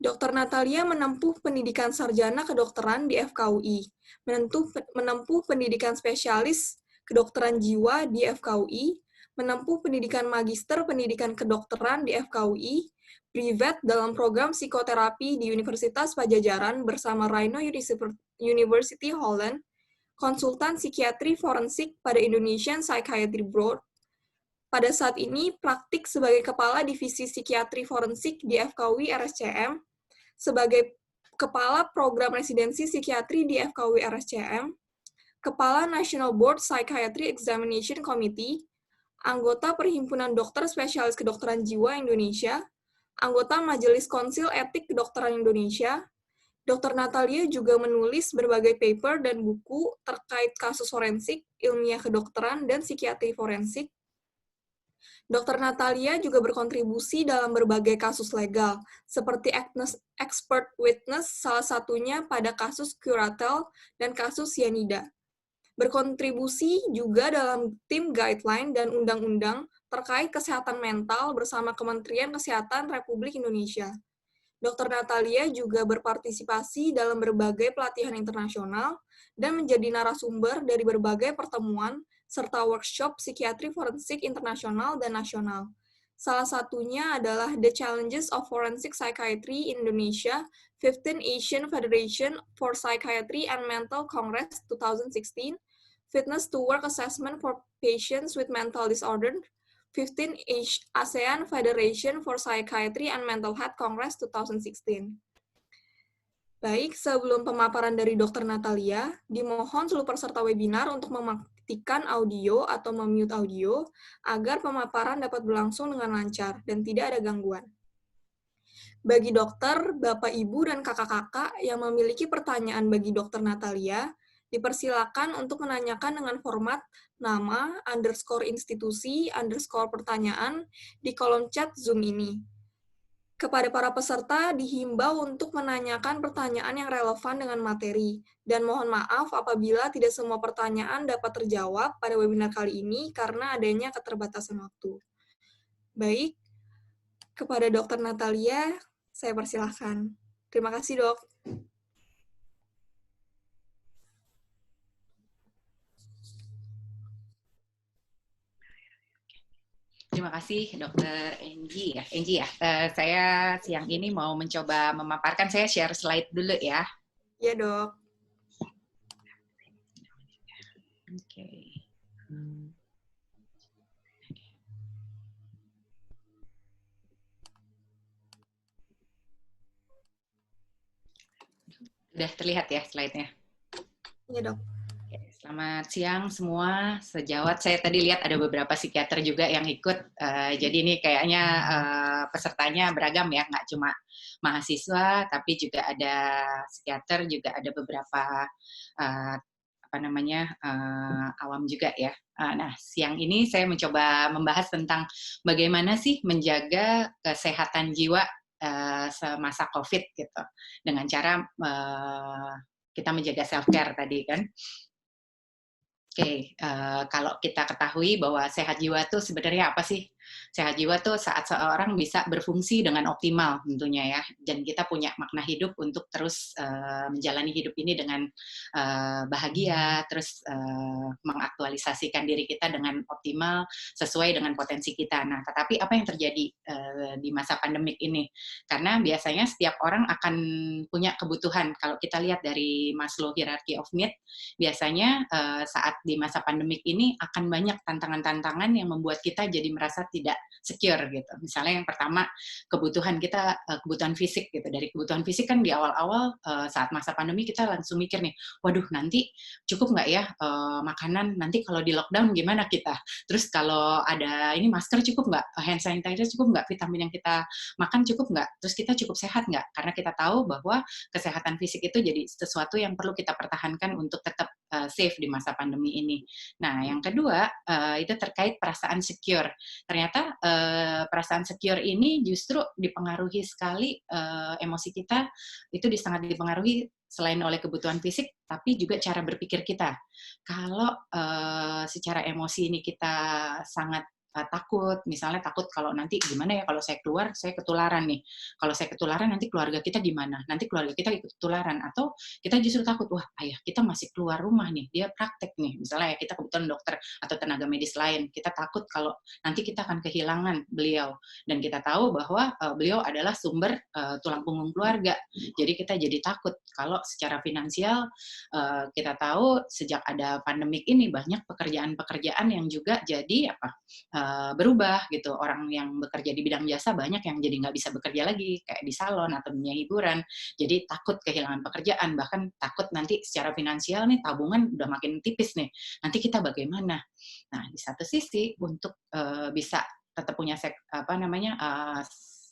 Dr. Natalia menempuh pendidikan sarjana kedokteran di FKUI, menempuh pendidikan spesialis kedokteran jiwa di FKUI, menempuh pendidikan magister pendidikan kedokteran di FKUI, privet dalam program psikoterapi di Universitas Pajajaran bersama Rhino University Holland, konsultan psikiatri forensik pada Indonesian Psychiatry Board. Pada saat ini, praktik sebagai Kepala Divisi Psikiatri Forensik di FKUI RSCM, sebagai Kepala Program Residensi Psikiatri di FKUI RSCM, Kepala National Board Psychiatry Examination Committee, anggota Perhimpunan Dokter Spesialis Kedokteran Jiwa Indonesia, anggota Majelis Konsil Etik Kedokteran Indonesia. Dr. Natalia juga menulis berbagai paper dan buku terkait kasus forensik, ilmiah kedokteran, dan psikiatri forensik. Dr. Natalia juga berkontribusi dalam berbagai kasus legal, seperti expert witness, salah satunya pada kasus Curatel dan kasus Cyanida. Berkontribusi juga dalam tim guideline dan undang-undang terkait kesehatan mental bersama Kementerian Kesehatan Republik Indonesia. Dr. Natalia juga berpartisipasi dalam berbagai pelatihan internasional dan menjadi narasumber dari berbagai pertemuan serta workshop psikiatri forensik internasional dan nasional. Salah satunya adalah The Challenges of Forensic Psychiatry in Indonesia, 15 Asian Federation for Psychiatry and Mental Congress 2016, Fitness to Work Assessment for Patients with Mental Disorder, 15 ASEAN Federation for Psychiatry and Mental Health Congress 2016. Baik, sebelum pemaparan dari Dr. Natalia, dimohon seluruh peserta webinar untuk mematikan audio atau memute audio agar pemaparan dapat berlangsung dengan lancar dan tidak ada gangguan. Bagi dokter, Bapak, Ibu, dan kakak-kakak yang memiliki pertanyaan bagi Dr. Natalia, dipersilakan untuk menanyakan dengan format nama, _institusi, _pertanyaan di kolom chat Zoom ini. Kepada para peserta, dihimbau untuk menanyakan pertanyaan yang relevan dengan materi, dan mohon maaf apabila tidak semua pertanyaan dapat terjawab pada webinar kali ini karena adanya keterbatasan waktu. Baik, kepada Dr. Natalia, saya persilahkan. Terima kasih, Dok. Terima kasih, Dr. Engie ya. Saya siang ini mau mencoba memaparkan, saya share slide dulu ya. Iya, Dok. Oke. Sudah terlihat ya slide-nya? Iya, Dok. Selamat siang semua, sejawat. Saya tadi lihat ada beberapa psikiater juga yang ikut, jadi ini kayaknya pesertanya beragam ya, nggak cuma mahasiswa, tapi juga ada psikiater, juga ada beberapa awam juga ya. Nah, siang ini saya mencoba membahas tentang bagaimana sih menjaga kesehatan jiwa semasa COVID gitu, dengan cara kita menjaga self-care tadi kan. Oke, kalau kita ketahui bahwa sehat jiwa itu sebenarnya apa sih? Sehat jiwa tuh saat seorang bisa berfungsi dengan optimal tentunya ya, dan kita punya makna hidup untuk terus menjalani hidup ini dengan bahagia, terus mengaktualisasikan diri kita dengan optimal sesuai dengan potensi kita. Nah, tetapi apa yang terjadi di masa pandemik ini? Karena biasanya setiap orang akan punya kebutuhan. Kalau kita lihat dari Maslow Hierarchy of Needs, biasanya saat di masa pandemik ini akan banyak tantangan-tantangan yang membuat kita jadi merasa tidak secure gitu. Misalnya yang pertama, kebutuhan kita, kebutuhan fisik gitu. Dari kebutuhan fisik kan di awal-awal saat masa pandemi kita langsung mikir nih, waduh nanti cukup nggak ya makanan, nanti kalau di lockdown gimana kita? Terus kalau ada ini masker cukup nggak? Hand sanitizer cukup nggak? Vitamin yang kita makan cukup nggak? Terus kita cukup sehat nggak? Karena kita tahu bahwa kesehatan fisik itu jadi sesuatu yang perlu kita pertahankan untuk tetap safe di masa pandemi ini. Nah, yang kedua itu terkait perasaan secure. Ternyata perasaan secure ini justru dipengaruhi sekali, emosi kita itu sangat dipengaruhi selain oleh kebutuhan fisik, tapi juga cara berpikir kita. Kalau secara emosi ini kita sangat takut, misalnya takut kalau nanti gimana ya kalau saya keluar saya ketularan nih, kalau saya ketularan nanti keluarga kita gimana, nanti keluarga kita ikut ketularan, atau kita justru takut, wah ayah kita masih keluar rumah nih, dia praktek nih, misalnya ya kita kebetulan dokter atau tenaga medis lain, kita takut kalau nanti kita akan kehilangan beliau, dan kita tahu bahwa beliau adalah sumber tulang punggung keluarga, jadi kita jadi takut kalau secara finansial kita tahu sejak ada pandemik ini banyak pekerjaan-pekerjaan yang juga jadi berubah gitu. Orang yang bekerja di bidang jasa banyak yang jadi nggak bisa bekerja lagi, kayak di salon atau dunia hiburan. Jadi takut kehilangan pekerjaan, bahkan takut nanti secara finansial nih tabungan udah makin tipis nih. Nanti kita bagaimana? Nah, di satu sisi untuk bisa tetap punya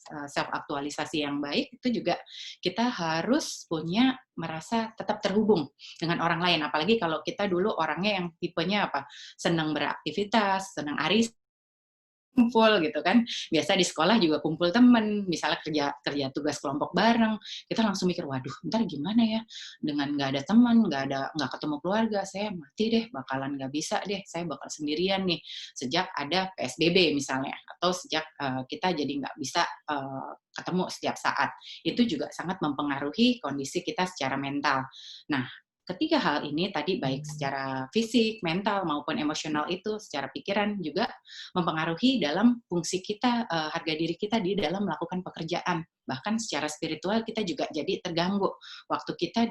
self aktualisasi yang baik, itu juga kita harus punya merasa tetap terhubung dengan orang lain, apalagi kalau kita dulu orangnya yang tipenya senang beraktivitas, senang arisan, kumpul gitu kan. Biasa di sekolah juga kumpul temen, misalnya kerja kerja tugas kelompok bareng, kita langsung mikir, waduh, ntar gimana ya dengan nggak ada teman, nggak ketemu keluarga, saya mati deh, bakalan nggak bisa deh, saya bakal sendirian nih. Sejak ada PSBB misalnya, atau sejak kita jadi nggak bisa ketemu setiap saat, itu juga sangat mempengaruhi kondisi kita secara mental. Nah, ketiga hal ini tadi baik secara fisik, mental maupun emosional itu secara pikiran juga mempengaruhi dalam fungsi kita, harga diri kita di dalam melakukan pekerjaan. Bahkan secara spiritual kita juga jadi terganggu waktu kita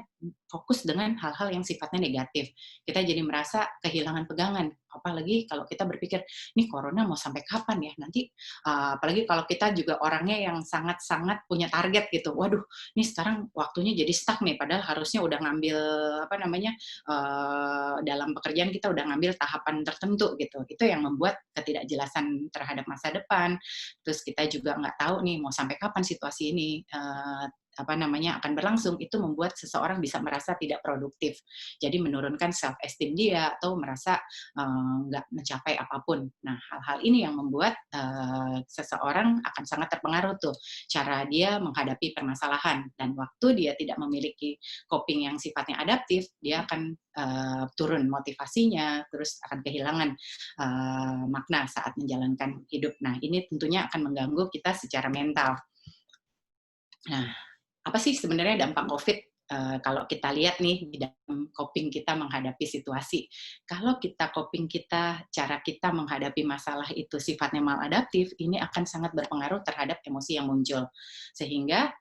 fokus dengan hal-hal yang sifatnya negatif. Kita jadi merasa kehilangan pegangan, apalagi kalau kita berpikir, "Nih corona mau sampai kapan ya? Nanti," apalagi kalau kita juga orangnya yang sangat-sangat punya target gitu. Waduh, nih sekarang waktunya jadi stuck nih, padahal harusnya udah ngambil dalam pekerjaan kita udah ngambil tahapan tertentu gitu. Itu yang membuat ketidakjelasan terhadap masa depan. Terus kita juga nggak tahu nih mau sampai kapan situasi ini akan berlangsung, itu membuat seseorang bisa merasa tidak produktif. Jadi menurunkan self esteem dia atau merasa nggak mencapai apapun. Nah, hal-hal ini yang membuat seseorang akan sangat terpengaruh tuh cara dia menghadapi permasalahan, dan waktu dia tidak memiliki coping yang sifatnya adaptif, dia akan turun motivasinya, terus akan kehilangan makna saat menjalankan hidup. Nah, ini tentunya akan mengganggu kita secara mental. Nah, apa sih sebenarnya dampak COVID kalau kita lihat nih di dalam coping kita menghadapi situasi. Kalau cara kita menghadapi masalah itu sifatnya maladaptif, ini akan sangat berpengaruh terhadap emosi yang muncul. Sehingga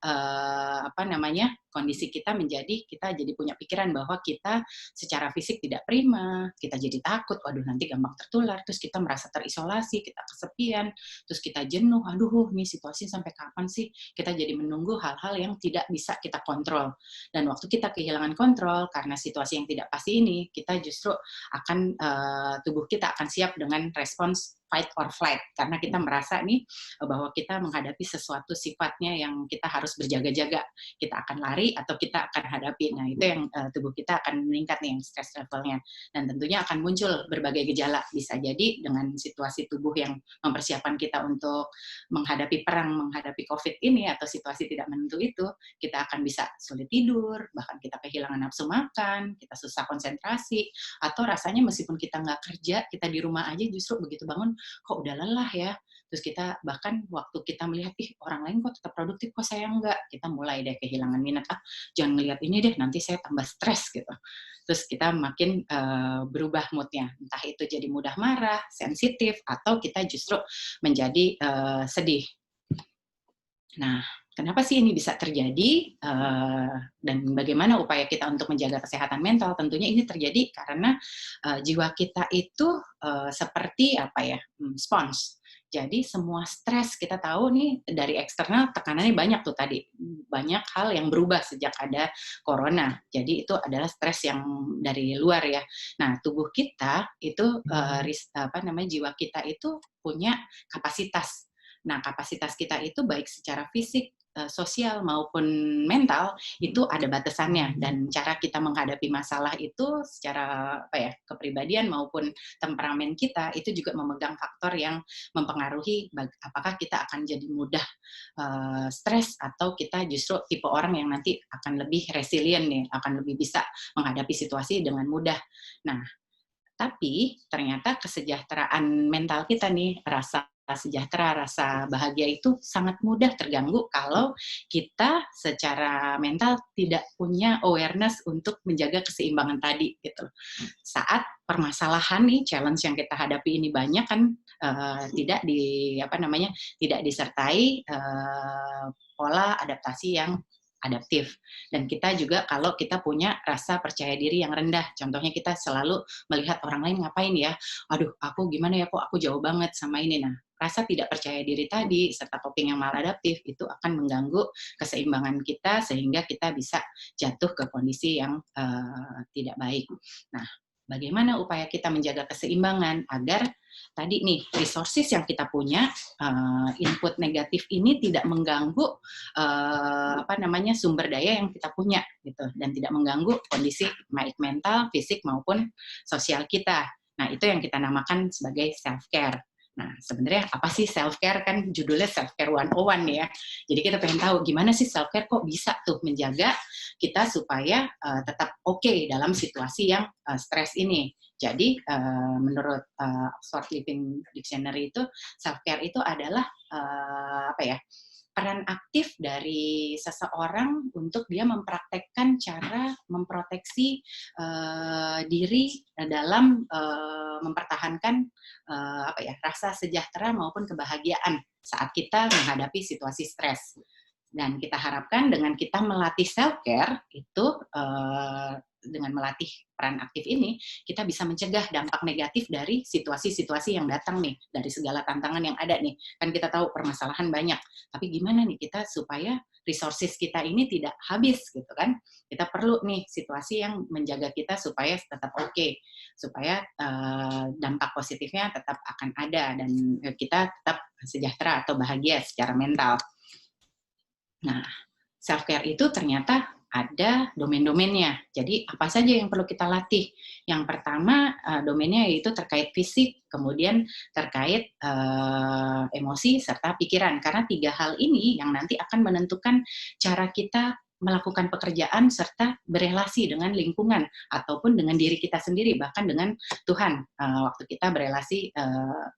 kondisi kita kita jadi punya pikiran bahwa kita secara fisik tidak prima, kita jadi takut, waduh nanti gampang tertular, terus kita merasa terisolasi, kita kesepian, terus kita jenuh, aduh nih situasi sampai kapan sih? Kita jadi menunggu hal-hal yang tidak bisa kita kontrol. Dan waktu kita kehilangan kontrol karena situasi yang tidak pasti ini, kita justru akan tubuh kita akan siap dengan respons fight or flight, karena kita merasa nih bahwa kita menghadapi sesuatu sifatnya yang kita harus berjaga-jaga. Kita akan lari atau kita akan hadapi. Nah, itu yang tubuh kita akan meningkat nih, yang stress levelnya. Dan tentunya akan muncul berbagai gejala. Bisa jadi dengan situasi tubuh yang mempersiapkan kita untuk menghadapi perang, menghadapi COVID ini, atau situasi tidak menentu itu, kita akan bisa sulit tidur, bahkan kita kehilangan nafsu makan, kita susah konsentrasi, atau rasanya meskipun kita nggak kerja, kita di rumah aja justru begitu bangun, kok udah lelah ya. Terus kita bahkan waktu kita melihat, orang lain kok tetap produktif, kok saya enggak. Kita mulai deh kehilangan minat, jangan ngelihat ini deh, nanti saya tambah stres gitu. Terus kita makin berubah moodnya. Entah itu jadi mudah marah, sensitif, atau kita justru menjadi sedih. Nah, kenapa sih ini bisa terjadi dan bagaimana upaya kita untuk menjaga kesehatan mental? Tentunya ini terjadi karena jiwa kita itu seperti spons. Jadi semua stres kita tahu nih dari eksternal tekanannya banyak tuh tadi. Banyak hal yang berubah sejak ada corona. Jadi itu adalah stres yang dari luar ya. Nah, tubuh kita itu jiwa kita itu punya kapasitas. Nah, kapasitas kita itu baik secara fisik, sosial maupun mental itu ada batasannya, dan cara kita menghadapi masalah itu secara kepribadian maupun temperamen kita itu juga memegang faktor yang mempengaruhi apakah kita akan jadi mudah stres atau kita justru tipe orang yang nanti akan lebih resilient nih, akan lebih bisa menghadapi situasi dengan mudah. Nah, Tapi ternyata kesejahteraan mental kita nih, rasa sejahtera, rasa bahagia itu sangat mudah terganggu kalau kita secara mental tidak punya awareness untuk menjaga keseimbangan tadi gitu. Saat permasalahan nih, challenge yang kita hadapi ini banyak kan tidak disertai pola adaptasi yang adaptif. Dan kita juga kalau kita punya rasa percaya diri yang rendah, contohnya kita selalu melihat orang lain ngapain ya, aduh aku gimana ya, kok aku jauh banget sama ini. Nah, rasa tidak percaya diri tadi serta coping yang maladaptif itu akan mengganggu keseimbangan kita sehingga kita bisa jatuh ke kondisi yang tidak baik. Nah, bagaimana upaya kita menjaga keseimbangan agar tadi nih resources yang kita punya, input negatif ini tidak mengganggu sumber daya yang kita punya gitu, dan tidak mengganggu kondisi baik mental, fisik maupun sosial kita. Nah, itu yang kita namakan sebagai self care. Nah, sebenarnya apa sih self care? Kan judulnya self care 101 nih ya. Jadi kita pengen tahu gimana sih self care kok bisa tuh menjaga kita supaya tetap oke dalam situasi yang stres ini. Jadi menurut Oxford Living Dictionary itu self care itu adalah peran aktif dari seseorang untuk dia mempraktekkan cara memproteksi diri dalam mempertahankan rasa sejahtera maupun kebahagiaan saat kita menghadapi situasi stres. Dan kita harapkan dengan kita melatih self care itu dengan melatih peran aktif ini, kita bisa mencegah dampak negatif dari situasi-situasi yang datang nih, dari segala tantangan yang ada nih. Kan kita tahu permasalahan banyak, tapi gimana nih kita supaya resources kita ini tidak habis gitu kan. Kita perlu nih situasi yang menjaga kita supaya tetap oke, supaya dampak positifnya tetap akan ada dan kita tetap sejahtera atau bahagia secara mental. Nah, self-care itu ternyata ada domain-domainnya. Jadi, apa saja yang perlu kita latih? Yang pertama, domainnya yaitu terkait fisik, kemudian terkait emosi, serta pikiran. Karena 3 hal ini yang nanti akan menentukan cara kita melakukan pekerjaan serta berelasi dengan lingkungan ataupun dengan diri kita sendiri, bahkan dengan Tuhan waktu kita berelasi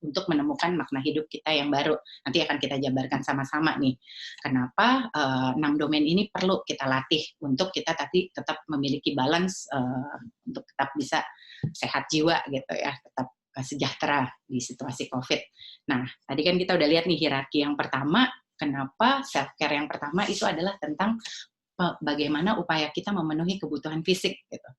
untuk menemukan makna hidup kita yang baru. Nanti akan kita jabarkan sama-sama nih. Kenapa 6 domain ini perlu kita latih untuk kita tadi tetap memiliki balance untuk tetap bisa sehat jiwa gitu ya, tetap sejahtera di situasi COVID. Nah, tadi kan kita udah lihat nih hierarki yang pertama, kenapa self care yang pertama itu adalah tentang bagaimana upaya kita memenuhi kebutuhan fisik gitu.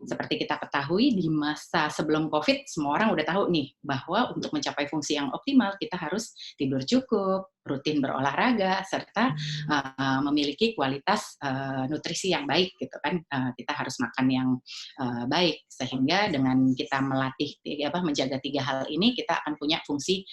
Seperti kita ketahui di masa sebelum COVID, semua orang udah tahu nih bahwa untuk mencapai fungsi yang optimal kita harus tidur cukup, rutin berolahraga, serta memiliki kualitas nutrisi yang baik gitu kan. Kita harus makan yang baik sehingga dengan kita melatih menjaga 3 hal ini kita akan punya fungsi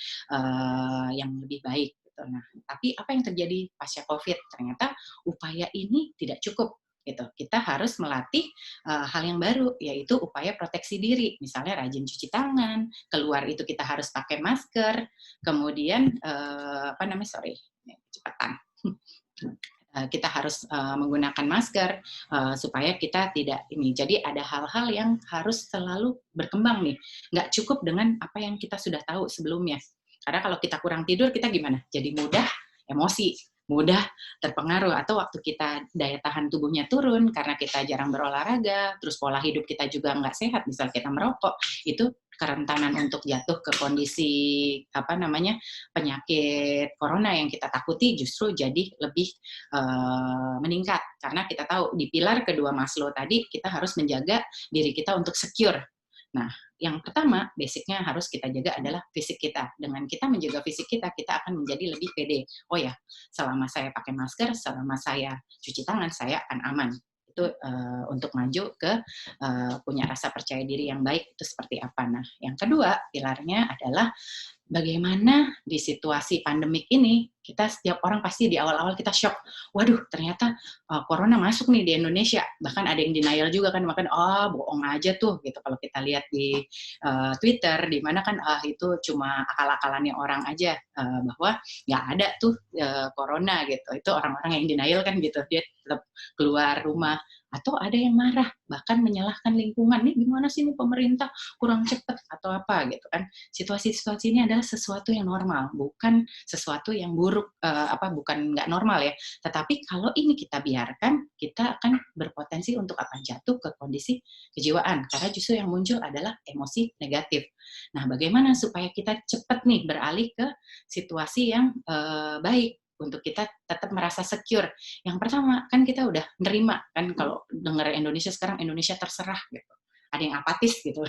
yang lebih baik. Nah, tapi apa yang terjadi pasca COVID? Ternyata upaya ini tidak cukup. Gitu. Kita harus melatih hal yang baru, yaitu upaya proteksi diri. Misalnya rajin cuci tangan, keluar itu kita harus pakai masker, kemudian kita harus menggunakan masker supaya kita tidak ini. Jadi ada hal-hal yang harus selalu berkembang nih. Nggak cukup dengan apa yang kita sudah tahu sebelumnya. Karena kalau kita kurang tidur, kita gimana? Jadi mudah emosi, mudah terpengaruh. Atau waktu kita daya tahan tubuhnya turun karena kita jarang berolahraga, terus pola hidup kita juga nggak sehat, misal kita merokok, itu kerentanan untuk jatuh ke kondisi penyakit corona yang kita takuti justru jadi lebih meningkat. Karena kita tahu di pilar kedua Maslow tadi, kita harus menjaga diri kita untuk secure. Nah, yang pertama, basicnya harus kita jaga adalah fisik kita. Dengan kita menjaga fisik kita, kita akan menjadi lebih pede. Oh ya, selama saya pakai masker, selama saya cuci tangan, saya akan aman. Itu untuk maju ke punya rasa percaya diri yang baik, itu seperti apa. Nah, yang kedua, pilarnya adalah bagaimana di situasi pandemik ini, kita setiap orang pasti di awal-awal kita shock. Waduh, ternyata corona masuk nih di Indonesia. Bahkan ada yang denial juga kan, bohong aja tuh gitu. Kalau kita lihat di Twitter, di mana kan itu cuma akal-akalannya orang aja, bahwa nggak ada tuh corona gitu. Itu orang-orang yang denial kan gitu. Dia tetap keluar rumah. Atau ada yang marah, bahkan menyalahkan lingkungan, nih gimana sih ini pemerintah kurang cepat atau apa gitu kan. Situasi-situasi ini adalah sesuatu yang normal, bukan sesuatu yang buruk, bukan nggak normal ya. Tetapi kalau ini kita biarkan, kita akan berpotensi untuk apa? Jatuh ke kondisi kejiwaan, karena justru yang muncul adalah emosi negatif. Nah, bagaimana supaya kita cepat nih beralih ke situasi yang baik, untuk kita tetap merasa secure. Yang pertama, kan kita udah nerima, kan kalau dengar Indonesia sekarang, Indonesia terserah gitu. Ada yang apatis gitu.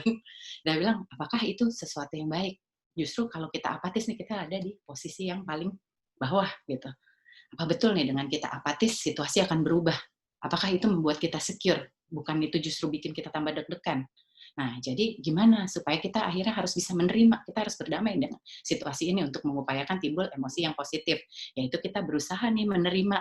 Dia bilang, apakah itu sesuatu yang baik? Justru kalau kita apatis nih, kita ada di posisi yang paling bawah gitu. Apa betul nih dengan kita apatis, situasi akan berubah? Apakah itu membuat kita secure? Bukan itu justru bikin kita tambah deg-degan? Nah, jadi gimana supaya kita akhirnya harus bisa menerima, kita harus berdamai dengan situasi ini untuk mengupayakan timbul emosi yang positif, yaitu kita berusaha nih menerima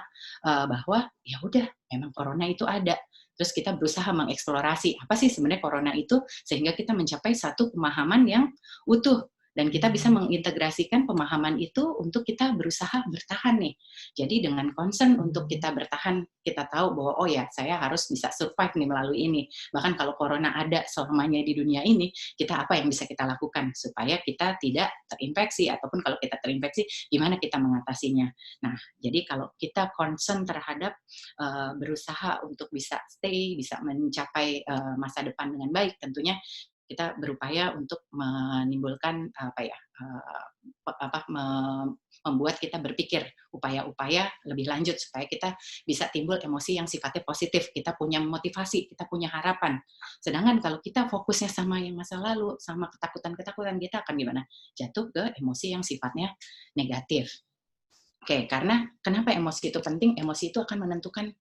bahwa ya udah, memang corona itu ada. Terus kita berusaha mengeksplorasi apa sih sebenarnya corona itu, sehingga kita mencapai satu pemahaman yang utuh dan kita bisa mengintegrasikan pemahaman itu untuk kita berusaha bertahan nih. Jadi dengan concern untuk kita bertahan, kita tahu bahwa oh ya, saya harus bisa survive nih melalui ini. Bahkan kalau corona ada selamanya di dunia ini, kita apa yang bisa kita lakukan supaya kita tidak terinfeksi, ataupun kalau kita terinfeksi, gimana kita mengatasinya. Nah, jadi kalau kita concern terhadap berusaha untuk bisa stay, bisa mencapai masa depan dengan baik, tentunya kita berupaya untuk menimbulkan membuat kita berpikir upaya-upaya lebih lanjut supaya kita bisa timbul emosi yang sifatnya positif, kita punya motivasi, kita punya harapan. Sedangkan kalau kita fokusnya sama yang masa lalu, sama ketakutan-ketakutan, kita akan gimana? Jatuh ke emosi yang sifatnya negatif. Oke, karena kenapa emosi itu penting? Emosi itu akan menentukan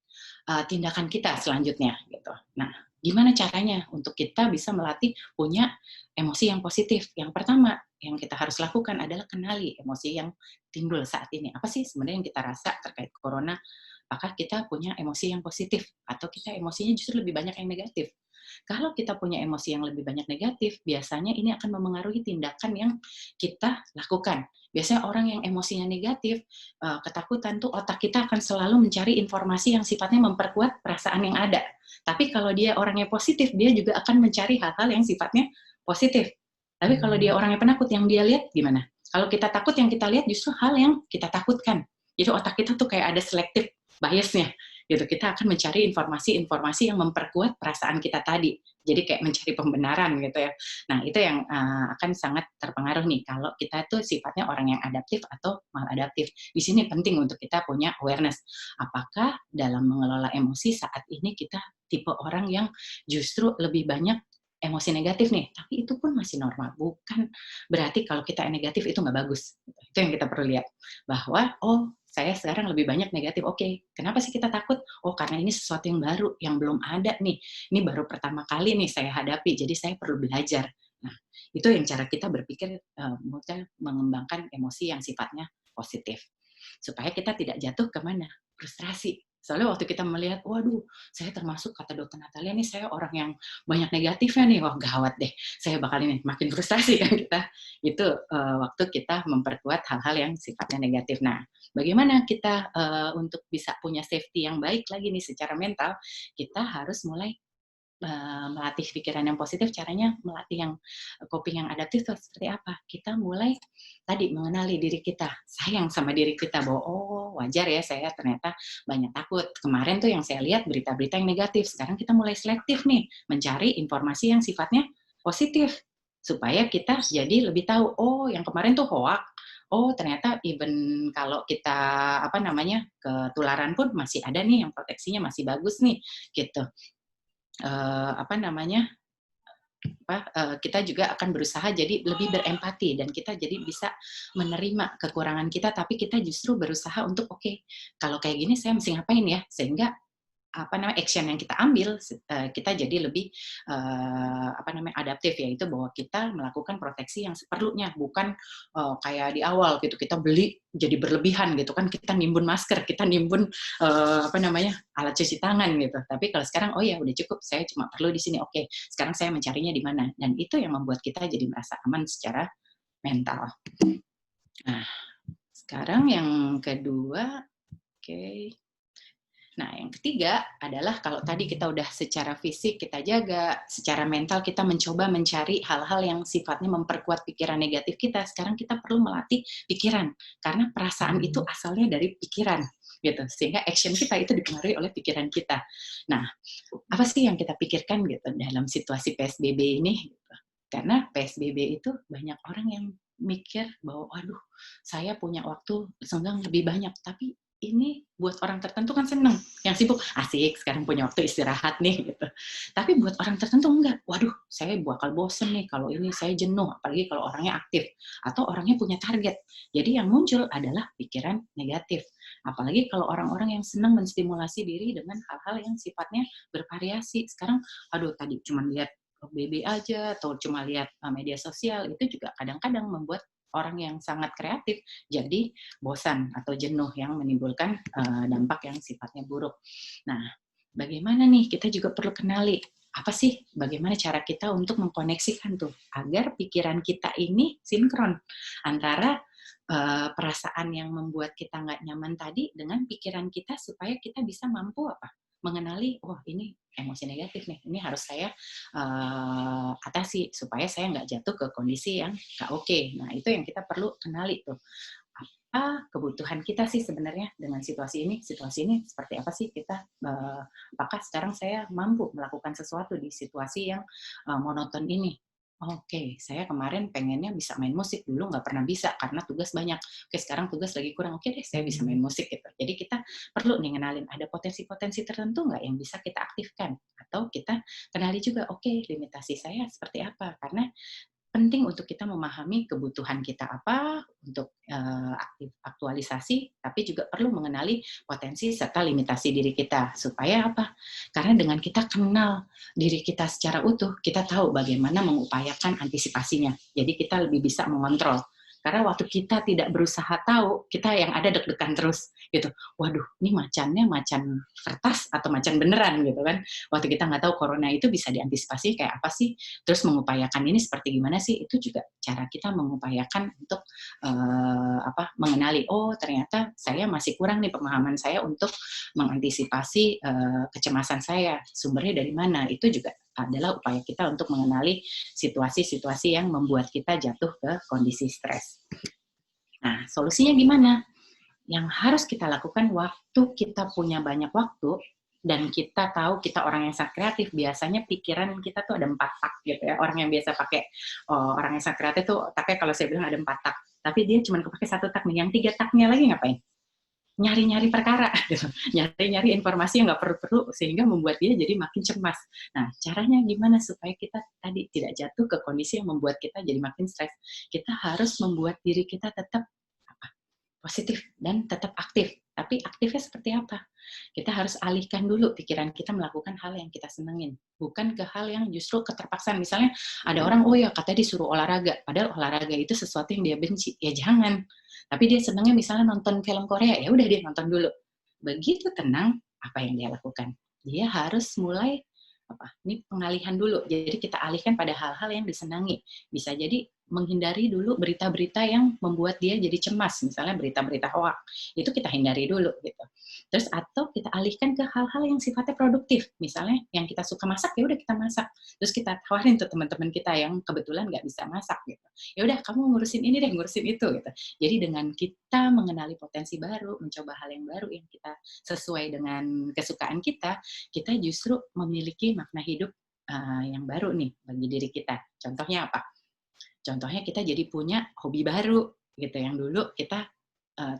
tindakan kita selanjutnya gitu. Nah, gimana caranya untuk kita bisa melatih punya emosi yang positif? Yang pertama yang kita harus lakukan adalah kenali emosi yang timbul saat ini. Apa sih sebenarnya yang kita rasa terkait corona? Apakah kita punya emosi yang positif atau kita emosinya justru lebih banyak yang negatif? Kalau kita punya emosi yang lebih banyak negatif, biasanya ini akan memengaruhi tindakan yang kita lakukan. Biasanya orang yang emosinya negatif, ketakutan tuh otak kita akan selalu mencari informasi yang sifatnya memperkuat perasaan yang ada. Tapi kalau dia orangnya positif, dia juga akan mencari hal-hal yang sifatnya positif. Tapi kalau dia orangnya penakut, yang dia lihat gimana? Kalau kita takut, yang kita lihat justru hal yang kita takutkan. Jadi otak kita tuh kayak ada selective biasnya gitu. Kita akan mencari informasi-informasi yang memperkuat perasaan kita tadi. Jadi kayak mencari pembenaran gitu ya. Nah, itu yang akan sangat terpengaruh nih kalau kita tuh sifatnya orang yang adaptif atau maladaptif. Di sini penting untuk kita punya awareness. Apakah dalam mengelola emosi saat ini kita tipe orang yang justru lebih banyak emosi negatif nih, tapi itu pun masih normal. Bukan berarti kalau kita negatif itu nggak bagus. Itu yang kita perlu lihat. Bahwa, oh saya sekarang lebih banyak negatif. Oke, kenapa sih kita takut? Oh, karena ini sesuatu yang baru, yang belum ada nih. Ini baru pertama kali nih saya hadapi, jadi saya perlu belajar. Nah, itu yang cara kita berpikir, mengembangkan emosi yang sifatnya positif. Supaya kita tidak jatuh ke mana? Frustrasi. Soalnya waktu kita melihat, waduh, saya termasuk kata dokter Natalia nih, saya orang yang banyak negatifnya nih, wah gawat deh, saya bakal ini makin frustasi kan kita. Itu waktu kita memperkuat hal-hal yang sifatnya negatif. Nah, bagaimana kita untuk bisa punya safety yang baik lagi nih secara mental, kita harus mulai melatih pikiran yang positif. Caranya melatih yang coping yang adaptif itu seperti apa? Kita mulai tadi mengenali diri kita, sayang sama diri kita bahwa oh wajar ya saya ternyata banyak takut. Kemarin tuh yang saya lihat berita-berita yang negatif. Sekarang kita mulai selektif nih mencari informasi yang sifatnya positif supaya kita jadi lebih tahu oh yang kemarin tuh hoax. Oh ternyata even kalau kita ketularan pun masih ada nih yang proteksinya masih bagus nih gitu. Kita juga akan berusaha jadi lebih berempati dan kita jadi bisa menerima kekurangan kita, tapi kita justru berusaha untuk oke, kalau kayak gini saya mesti ngapain ya, sehingga action yang kita ambil kita jadi lebih adaptif, yaitu bahwa kita melakukan proteksi yang seperlunya, bukan kayak di awal gitu kita beli jadi berlebihan gitu kan, kita nimbun masker, kita nimbun alat cuci tangan gitu. Tapi kalau sekarang oh ya udah cukup, saya cuma perlu di sini. Oke, sekarang saya mencarinya di mana, dan itu yang membuat kita jadi merasa aman secara mental. Nah, sekarang yang kedua, oke. Nah, yang ketiga adalah kalau tadi kita udah secara fisik kita jaga, secara mental kita mencoba mencari hal-hal yang sifatnya memperkuat pikiran negatif kita, sekarang kita perlu melatih pikiran. Karena perasaan itu asalnya dari pikiran, gitu. Sehingga action kita itu dipengaruhi oleh pikiran kita. Nah, apa sih yang kita pikirkan gitu dalam situasi PSBB ini? Gitu. Karena PSBB itu banyak orang yang mikir bahwa, waduh, saya punya waktu senggang lebih banyak, tapi ini buat orang tertentu kan seneng, yang sibuk asik sekarang punya waktu istirahat nih gitu. Tapi buat orang tertentu enggak, waduh saya bakal bosen nih kalau ini, saya jenuh, apalagi kalau orangnya aktif atau orangnya punya target. Jadi yang muncul adalah pikiran negatif. Apalagi kalau orang-orang yang senang menstimulasi diri dengan hal-hal yang sifatnya bervariasi. Sekarang, aduh tadi cuma lihat BB aja atau cuma lihat media sosial itu juga kadang-kadang membuat orang yang sangat kreatif jadi bosan atau jenuh yang menimbulkan dampak yang sifatnya buruk. Nah, bagaimana nih kita juga perlu kenali apa sih bagaimana cara kita untuk mengkoneksikan tuh agar pikiran kita ini sinkron antara perasaan yang membuat kita nggak nyaman tadi dengan pikiran kita supaya kita bisa mampu apa mengenali, oh ini emosi negatif nih, ini harus saya atasi supaya saya nggak jatuh ke kondisi yang nggak oke. Nah itu yang kita perlu kenali tuh. Apa kebutuhan kita sih sebenarnya dengan situasi ini seperti apa sih kita, apakah sekarang saya mampu melakukan sesuatu di situasi yang monoton ini. Oke, saya kemarin pengennya bisa main musik, dulu nggak pernah bisa karena tugas banyak. Oke, sekarang tugas lagi kurang, oke deh saya bisa main musik gitu. Jadi kita perlu nih ngenalin ada potensi-potensi tertentu nggak yang bisa kita aktifkan, atau kita kenali juga, oke limitasi saya seperti apa, karena penting untuk kita memahami kebutuhan kita apa untuk aktualisasi, tapi juga perlu mengenali potensi serta limitasi diri kita. Supaya apa? Karena dengan kita kenal diri kita secara utuh, kita tahu bagaimana mengupayakan antisipasinya. Jadi kita lebih bisa mengontrol. Karena waktu kita tidak berusaha tahu, kita yang ada deg-degan terus gitu. Waduh, ini macannya macan kertas atau macan beneran gitu kan. Waktu kita nggak tahu corona itu bisa diantisipasi kayak apa sih, terus mengupayakan ini seperti gimana sih, itu juga cara kita mengupayakan untuk mengenali, oh ternyata saya masih kurang nih pemahaman saya untuk mengantisipasi kecemasan saya, sumbernya dari mana, itu juga adalah upaya kita untuk mengenali situasi-situasi yang membuat kita jatuh ke kondisi stres. Nah, solusinya gimana? Yang harus kita lakukan waktu kita punya banyak waktu, dan kita tahu kita orang yang sangat kreatif, biasanya pikiran kita tuh ada 4 tak gitu ya. Orang yang biasa pakai, orang yang sangat kreatif tuh otaknya kalau saya bilang ada 4 tak, tapi dia cuma kepake 1 tak nih, yang 3 taknya lagi ngapain? Nyari-nyari perkara gitu, nyari-nyari informasi yang nggak perlu-perlu sehingga membuat dia jadi makin cemas. Nah, caranya gimana supaya kita tadi tidak jatuh ke kondisi yang membuat kita jadi makin stres? Kita harus membuat diri kita tetap positif dan tetap aktif. Tapi aktifnya seperti apa? Kita harus alihkan dulu pikiran kita melakukan hal yang kita senengin. Bukan ke hal yang justru keterpaksaan. Misalnya ada orang, oh ya katanya disuruh olahraga. Padahal olahraga itu sesuatu yang dia benci. Ya jangan. Tapi dia senengnya misalnya nonton film Korea. Ya udah dia nonton dulu. Begitu tenang, apa yang dia lakukan? Dia harus mulai ini pengalihan dulu. Jadi kita alihkan pada hal-hal yang disenangi. Bisa jadi menghindari dulu berita-berita yang membuat dia jadi cemas, misalnya berita-berita hoak, itu kita hindari dulu gitu. Terus atau kita alihkan ke hal-hal yang sifatnya produktif, misalnya yang kita suka masak ya udah kita masak, terus kita tawarin tuh teman-teman kita yang kebetulan nggak bisa masak gitu, ya udah kamu ngurusin ini deh, ngurusin itu gitu. Jadi dengan kita mengenali potensi baru, mencoba hal yang baru yang kita sesuai dengan kesukaan kita justru memiliki makna hidup yang baru nih bagi diri kita. Contohnya apa? Contohnya kita jadi punya hobi baru gitu, yang dulu kita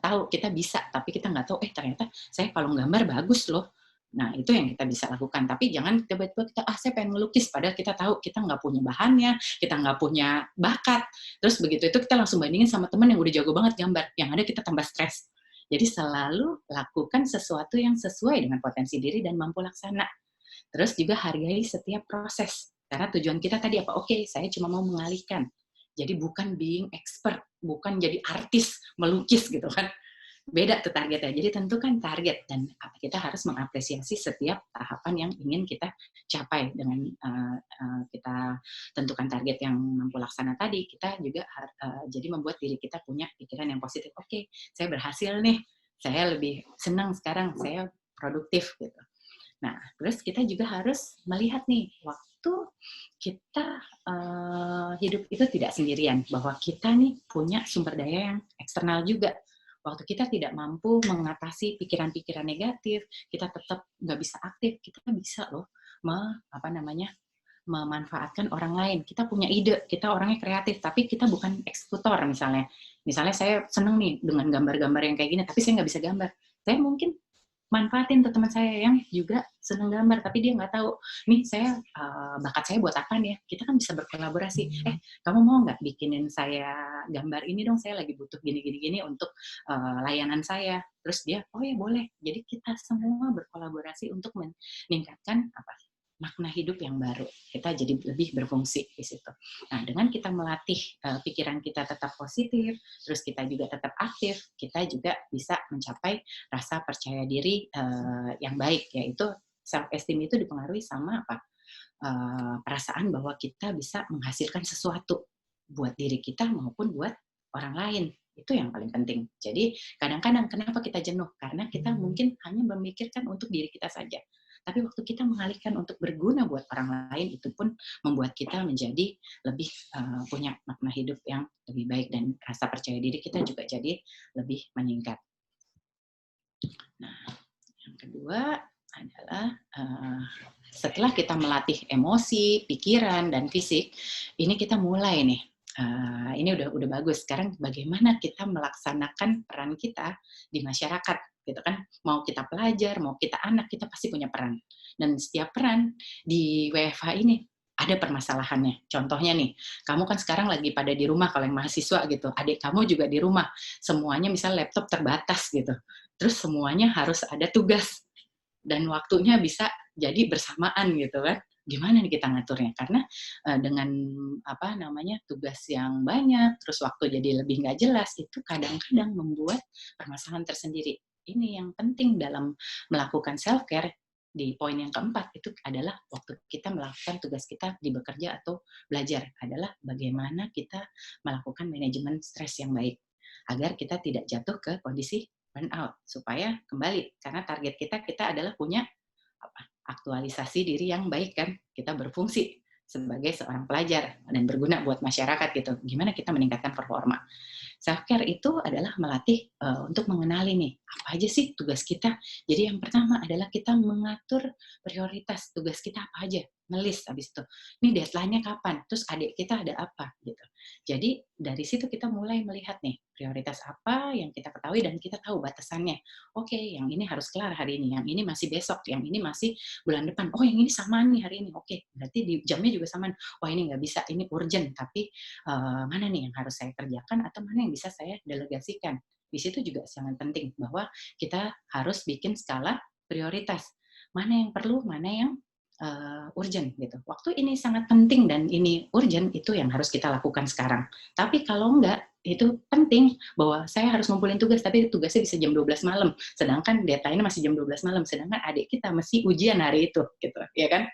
tahu kita bisa, tapi kita nggak tahu, ternyata saya kalau gambar bagus loh. Nah, itu yang kita bisa lakukan. Tapi jangan tiba-tiba kita, saya pengen ngelukis, padahal kita tahu kita nggak punya bahannya, kita nggak punya bakat. Terus begitu itu kita langsung bandingin sama teman yang udah jago banget gambar. Yang ada kita tambah stres. Jadi selalu lakukan sesuatu yang sesuai dengan potensi diri dan mampu laksana. Terus juga hargai setiap proses. Karena tujuan kita tadi apa? Oke, saya cuma mau mengalihkan. Jadi bukan being expert, bukan jadi artis melukis gitu kan. Beda tuh targetnya. Jadi tentukan target dan kita harus mengapresiasi setiap tahapan yang ingin kita capai dengan kita tentukan target yang mampu laksana tadi. Kita juga jadi membuat diri kita punya pikiran yang positif. Oke, saya berhasil nih. Saya lebih senang sekarang. Saya produktif gitu. Nah, terus kita juga harus melihat nih, waktu kita hidup itu tidak sendirian, bahwa kita nih punya sumber daya yang eksternal juga. Waktu kita tidak mampu mengatasi pikiran-pikiran negatif, kita tetap nggak bisa aktif, kita bisa loh memanfaatkan orang lain. Kita punya ide, kita orangnya kreatif, tapi kita bukan eksekutor misalnya. Misalnya saya seneng nih dengan gambar-gambar yang kayak gini, tapi saya nggak bisa gambar. Saya mungkin manfaatin tuh teman saya yang juga seneng gambar, tapi dia nggak tahu, nih saya bakat saya buat apa nih ya. Kita kan bisa berkolaborasi. Kamu mau nggak bikinin saya gambar ini dong? Saya lagi butuh gini-gini untuk layanan saya. Terus dia, oh ya boleh. Jadi kita semua berkolaborasi untuk meningkatkan makna hidup yang baru. Kita jadi lebih berfungsi di situ. Nah, dengan kita melatih pikiran kita tetap positif, terus kita juga tetap aktif, kita juga bisa mencapai rasa percaya diri yang baik, yaitu self esteem itu dipengaruhi sama perasaan bahwa kita bisa menghasilkan sesuatu buat diri kita maupun buat orang lain. Itu yang paling penting. Jadi kadang-kadang kenapa kita jenuh? Karena kita mungkin hanya memikirkan untuk diri kita saja. Tapi waktu kita mengalihkan untuk berguna buat orang lain, itu pun membuat kita menjadi lebih punya makna hidup yang lebih baik, dan rasa percaya diri kita juga jadi lebih meningkat. Nah, yang kedua adalah setelah kita melatih emosi, pikiran, dan fisik, ini kita mulai nih. Ini udah bagus. Sekarang bagaimana kita melaksanakan peran kita di masyarakat, gitu kan? Mau kita pelajar, mau kita anak, kita pasti punya peran. Dan setiap peran di WFH ini ada permasalahannya. Contohnya nih, kamu kan sekarang lagi pada di rumah, kalau yang mahasiswa gitu, adik kamu juga di rumah, semuanya misal laptop terbatas gitu, terus semuanya harus ada tugas, dan waktunya bisa jadi bersamaan gitu kan. Gimana nih kita ngaturnya? Karena dengan tugas yang banyak, terus waktu jadi lebih nggak jelas, itu kadang-kadang membuat permasalahan tersendiri. Ini yang penting dalam melakukan self care. Di poin yang keempat itu adalah waktu kita melakukan tugas kita di bekerja atau belajar, adalah bagaimana kita melakukan manajemen stres yang baik agar kita tidak jatuh ke kondisi burnout, supaya kembali, karena target kita adalah punya aktualisasi diri yang baik kan, kita berfungsi sebagai seorang pelajar dan berguna buat masyarakat gitu. Gimana kita meningkatkan performa? Self care itu adalah melatih untuk mengenali nih, apa aja sih tugas kita. Jadi yang pertama adalah kita mengatur prioritas tugas kita apa aja, ngelis habis itu. Ini deadline-nya kapan? Terus adik kita ada apa gitu. Jadi dari situ kita mulai melihat nih prioritas apa yang kita ketahui dan kita tahu batasannya. Oke, yang ini harus kelar hari ini, yang ini masih besok, yang ini masih bulan depan. Oh, yang ini sama nih hari ini. Oke, berarti di jamnya juga sama. Oh, ini nggak bisa, ini urgent, tapi mana nih yang harus saya kerjakan atau mana yang bisa saya delegasikan. Di situ juga sangat penting bahwa kita harus bikin skala prioritas. Mana yang perlu, mana yang urgent gitu. Waktu ini sangat penting dan ini urgent, itu yang harus kita lakukan sekarang. Tapi kalau enggak, itu penting bahwa saya harus ngumpulin tugas, tapi tugasnya bisa jam 12 malam, sedangkan deadline masih jam 12 malam, sedangkan adik kita masih ujian hari itu, gitu, ya kan?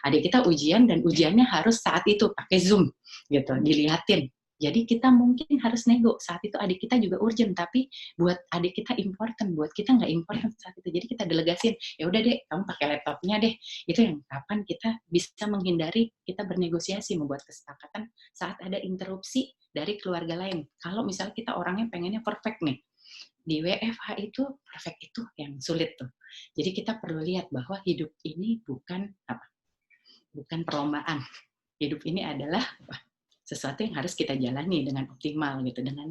Adik kita ujian dan ujiannya harus saat itu pakai Zoom, gitu, dilihatin. Jadi kita mungkin harus nego, saat itu adik kita juga urgent, tapi buat adik kita important, buat kita nggak important saat itu. Jadi kita delegasin, ya udah deh, kamu pakai laptopnya deh. Itu yang kapan kita bisa menghindari, kita bernegosiasi, membuat kesepakatan saat ada interupsi dari keluarga lain. Kalau misalnya kita orangnya pengennya perfect nih, di WFH itu perfect itu yang sulit tuh. Jadi kita perlu lihat bahwa hidup ini bukan perlombaan. Hidup ini adalah sesuatu yang harus kita jalani dengan optimal gitu, dengan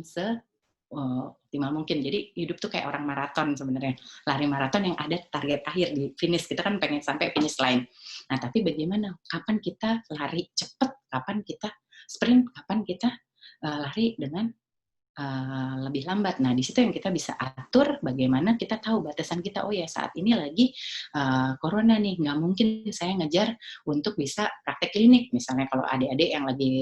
optimal mungkin. Jadi hidup tuh kayak orang maraton sebenarnya, lari maraton yang ada target akhir di finish. Kita kan pengen sampai finish line. Nah, tapi bagaimana? Kapan kita lari cepat? Kapan kita sprint? Kapan kita lari dengan lebih lambat. Nah, di situ yang kita bisa atur bagaimana kita tahu batasan kita. Oh ya, saat ini lagi corona nih, nggak mungkin saya ngejar untuk bisa praktek klinik. Misalnya kalau adik-adik yang lagi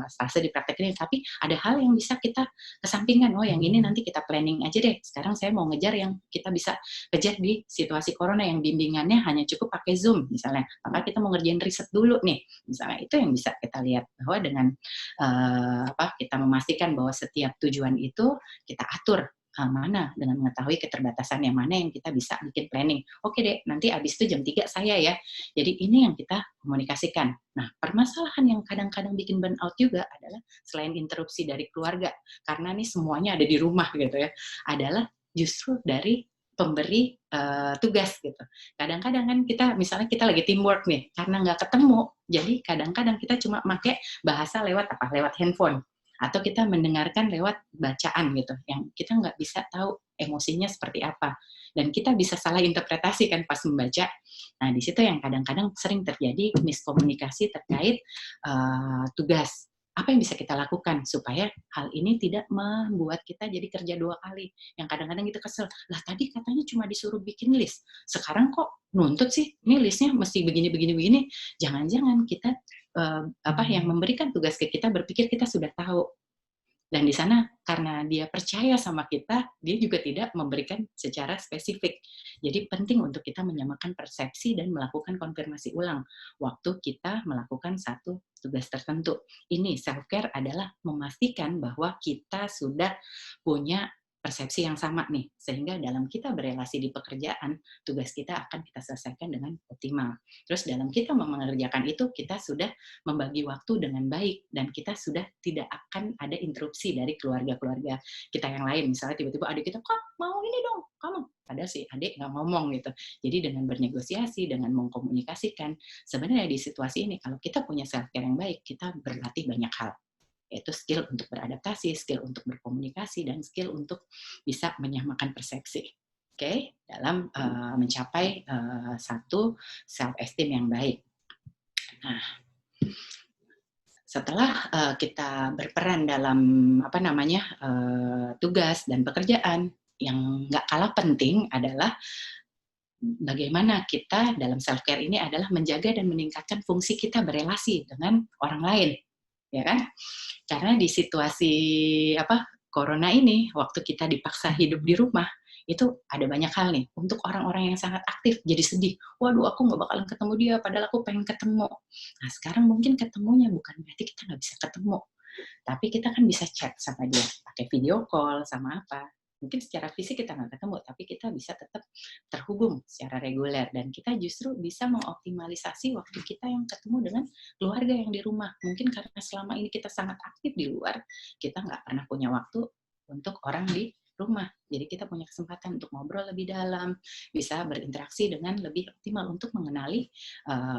stase di praktek klinik, tapi ada hal yang bisa kita kesampingkan. Oh, yang ini nanti kita planning aja deh. Sekarang saya mau ngejar yang kita bisa kejar di situasi corona, yang bimbingannya hanya cukup pakai Zoom misalnya. Maka kita mau ngerjain riset dulu nih. Misalnya itu yang bisa kita lihat bahwa dengan kita memastikan bahwa setiap tujuan itu kita atur mana dengan mengetahui keterbatasan yang mana yang kita bisa bikin planning. Oke deh, nanti abis itu jam 3 saya ya. Jadi ini yang kita komunikasikan. Nah, permasalahan yang kadang-kadang bikin burnout juga adalah selain interupsi dari keluarga, karena nih semuanya ada di rumah gitu ya, adalah justru dari pemberi tugas gitu. Kadang-kadang kan kita, misalnya kita lagi teamwork nih, karena nggak ketemu, jadi kadang-kadang kita cuma pakai bahasa lewat apa? Lewat handphone. Atau kita mendengarkan lewat bacaan gitu, yang kita nggak bisa tahu emosinya seperti apa. Dan kita bisa salah interpretasi kan pas membaca. Nah, di situ yang kadang-kadang sering terjadi miskomunikasi terkait tugas. Apa yang bisa kita lakukan supaya hal ini tidak membuat kita jadi kerja 2 kali. Yang kadang-kadang kita kesel, lah tadi katanya cuma disuruh bikin list, sekarang kok nuntut sih, ini listnya mesti begini. Jangan-jangan kita yang memberikan tugas ke kita berpikir kita sudah tahu. Dan di sana karena dia percaya sama kita, dia juga tidak memberikan secara spesifik. Jadi penting untuk kita menyamakan persepsi dan melakukan konfirmasi ulang waktu kita melakukan satu tugas tertentu. Ini self-care adalah memastikan bahwa kita sudah punya persepsi yang sama nih, sehingga dalam kita berelasi di pekerjaan, tugas kita akan kita selesaikan dengan optimal. Terus dalam kita mengerjakan itu, kita sudah membagi waktu dengan baik, dan kita sudah tidak akan ada interupsi dari keluarga-keluarga kita yang lain. Misalnya tiba-tiba adik kita, kak mau ini dong, kamu. Padahal si adik nggak ngomong gitu. Jadi dengan bernegosiasi, dengan mengkomunikasikan, sebenarnya di situasi ini, kalau kita punya self-care yang baik, kita berlatih banyak hal. Yaitu skill untuk beradaptasi, skill untuk berkomunikasi, dan skill untuk bisa menyamakan persepsi. Oke, dalam mencapai satu self-esteem yang baik. Nah, setelah kita berperan dalam tugas dan pekerjaan, yang nggak kalah penting adalah bagaimana kita dalam self-care ini adalah menjaga dan meningkatkan fungsi kita berelasi dengan orang lain, ya kan? Karena di situasi corona ini, waktu kita dipaksa hidup di rumah, itu ada banyak hal nih. Untuk orang-orang yang sangat aktif, jadi sedih. Waduh, aku nggak bakalan ketemu dia, padahal aku pengen ketemu. Nah, sekarang mungkin ketemunya bukan berarti kita nggak bisa ketemu. Tapi kita kan bisa chat sama dia, pakai video call, sama apa. Mungkin secara fisik kita nggak ketemu, tapi kita bisa tetap terhubung secara reguler. Dan kita justru bisa mengoptimalisasi waktu kita yang ketemu dengan keluarga yang di rumah. Mungkin karena selama ini kita sangat aktif di luar, kita nggak pernah punya waktu untuk orang di rumah. Jadi kita punya kesempatan untuk ngobrol lebih dalam, bisa berinteraksi dengan lebih optimal untuk mengenali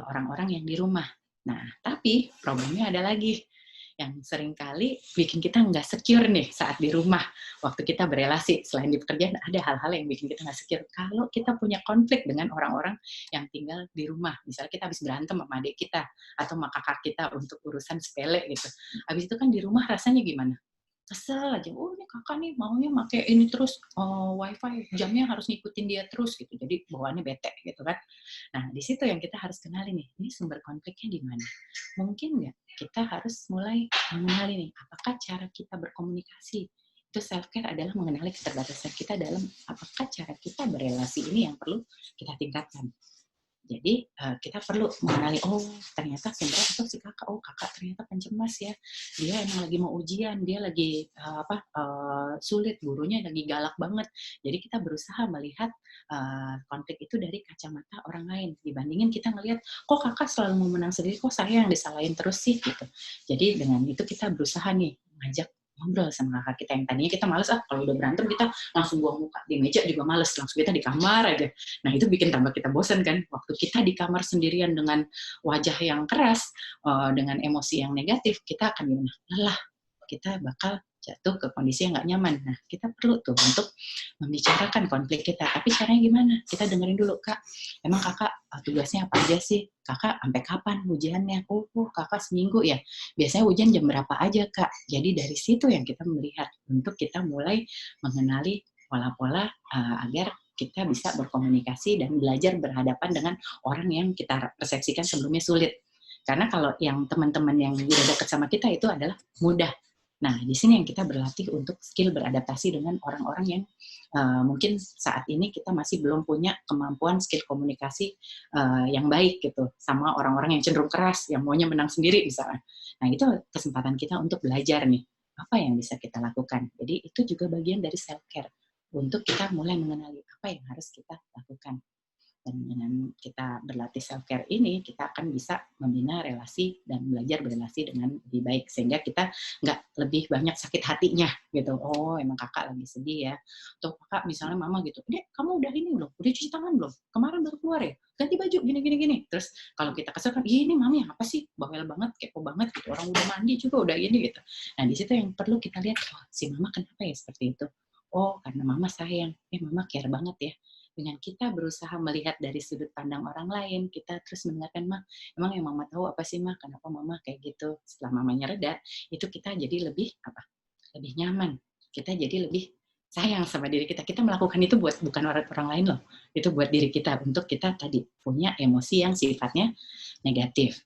orang-orang yang di rumah. Nah, tapi problemnya ada lagi yang seringkali bikin kita nggak secure nih saat di rumah. Waktu kita berelasi, selain di pekerjaan, ada hal-hal yang bikin kita nggak secure. Kalau kita punya konflik dengan orang-orang yang tinggal di rumah, misalnya kita habis berantem sama adik kita, atau sama kakak kita untuk urusan sepele gitu. Habis itu kan di rumah rasanya gimana? Kesel aja, oh ini kakak nih maunya pakai ini terus, wifi, jamnya harus ngikutin dia terus gitu, jadi bawaannya bete gitu kan. Nah, di situ yang kita harus kenali nih, ini sumber konfliknya di mana. Mungkin nggak kita harus mulai mengenali nih, apakah cara kita berkomunikasi, itu self-care adalah mengenali keterbatasan kita dalam apakah cara kita berelasi ini yang perlu kita tingkatkan. Jadi kita perlu mengenali, oh ternyata sebenarnya itu si kakak, oh kakak ternyata pencemas ya, dia emang lagi mau ujian, dia lagi sulit, gurunya lagi galak banget. Jadi kita berusaha melihat konflik itu dari kacamata orang lain, dibandingin kita ngelihat, kok kakak selalu mau menang sendiri, kok saya yang disalahin terus sih gitu. Jadi dengan itu kita berusaha nih ngajak ngobrol sama kakak kita yang tadinya kita males, kalau udah berantem kita langsung buang muka di meja juga males, langsung kita di kamar aja. Nah itu bikin tambah kita bosan kan, waktu kita di kamar sendirian dengan wajah yang keras, dengan emosi yang negatif, kita akan gimana? Lelah, kita bakal jatuh ke kondisi yang nggak nyaman. Nah, kita perlu tuh untuk membicarakan konflik kita. Tapi caranya gimana? Kita dengerin dulu, Kak. Emang kakak tugasnya apa aja sih? Kakak sampai kapan ujiannya? Oh, kakak seminggu ya. Biasanya ujian jam berapa aja, Kak? Jadi dari situ yang kita melihat untuk kita mulai mengenali pola-pola agar kita bisa berkomunikasi dan belajar berhadapan dengan orang yang kita persepsikan sebelumnya sulit. Karena kalau yang teman-teman yang udah dekat sama kita itu adalah mudah. Nah, di sini yang kita berlatih untuk skill beradaptasi dengan orang-orang yang mungkin saat ini kita masih belum punya kemampuan skill komunikasi yang baik gitu, sama orang-orang yang cenderung keras, yang maunya menang sendiri misalnya. Nah, itu kesempatan kita untuk belajar nih, apa yang bisa kita lakukan. Jadi itu juga bagian dari self-care, untuk kita mulai mengenali apa yang harus kita lakukan. Dan dengan kita berlatih self-care ini, kita akan bisa membina relasi dan belajar berrelasi dengan lebih baik. Sehingga kita nggak lebih banyak sakit hatinya gitu. Oh, emang kakak lagi sedih ya. Atau kakak misalnya mama gitu, Dek, kamu udah ini belum? Udah cuci tangan belum? Kemarin baru keluar ya? Ganti baju, gini. Terus kalau kita kesel kan, ini mami apa sih? Bawel banget, kepo banget gitu. Orang udah mandi juga udah gini gitu. Nah, di situ yang perlu kita lihat, oh, si mama kenapa ya seperti itu? Oh, karena mama sayang. Mama care banget ya. Dengan kita berusaha melihat dari sudut pandang orang lain, kita terus mendengarkan, "Ma, emang yang mama tahu apa sih, Ma? Kenapa mama kayak gitu?" Setelah mamanya reda, itu kita jadi lebih apa? Lebih nyaman. Kita jadi lebih sayang sama diri kita. Kita melakukan itu buat bukan orang lain loh. Itu buat diri kita untuk kita tadi punya emosi yang sifatnya negatif.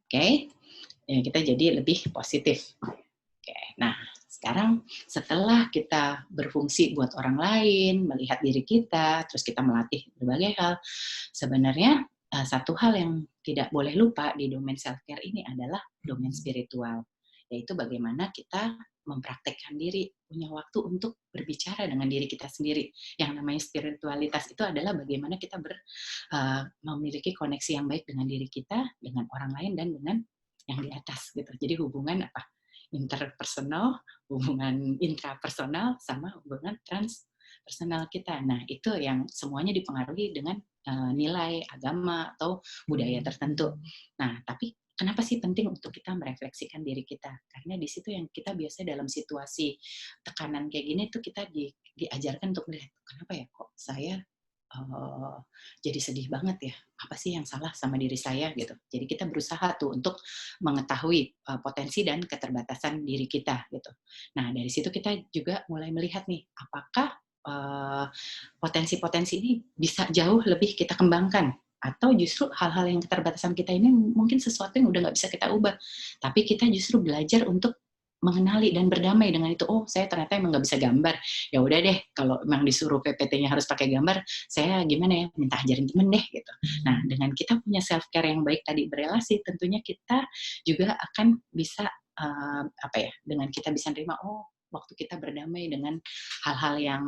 Oke? Ya, kita jadi lebih positif. Oke. Nah, sekarang setelah kita berfungsi buat orang lain, melihat diri kita, terus kita melatih berbagai hal, sebenarnya satu hal yang tidak boleh lupa di domain self-care ini adalah domain spiritual, yaitu bagaimana kita mempraktekkan diri, punya waktu untuk berbicara dengan diri kita sendiri. Yang namanya spiritualitas itu adalah bagaimana kita memiliki koneksi yang baik dengan diri kita, dengan orang lain, dan dengan yang di atas gitu. Jadi hubungan apa? Interpersonal, hubungan intrapersonal, sama hubungan transpersonal kita. Nah, itu yang semuanya dipengaruhi dengan nilai agama atau budaya tertentu. Nah, tapi kenapa sih penting untuk kita merefleksikan diri kita? Karena di situ yang kita biasa dalam situasi tekanan kayak gini tuh kita diajarkan untuk melihat, kenapa ya kok saya jadi sedih banget ya, apa sih yang salah sama diri saya gitu. Jadi kita berusaha tuh untuk mengetahui potensi dan keterbatasan diri kita gitu. Nah, dari situ kita juga mulai melihat nih, apakah potensi-potensi ini bisa jauh lebih kita kembangkan, atau justru hal-hal yang keterbatasan kita ini mungkin sesuatu yang udah nggak bisa kita ubah, tapi kita justru belajar untuk mengenali dan berdamai dengan itu. Oh, saya ternyata emang nggak bisa gambar. Ya udah deh, kalau emang disuruh PPT-nya harus pakai gambar, saya gimana ya, minta ajarin temen deh gitu. Nah, dengan kita punya self care yang baik tadi berelasi, tentunya kita juga akan bisa apa ya, dengan kita bisa nerima, oh, waktu kita berdamai dengan hal-hal yang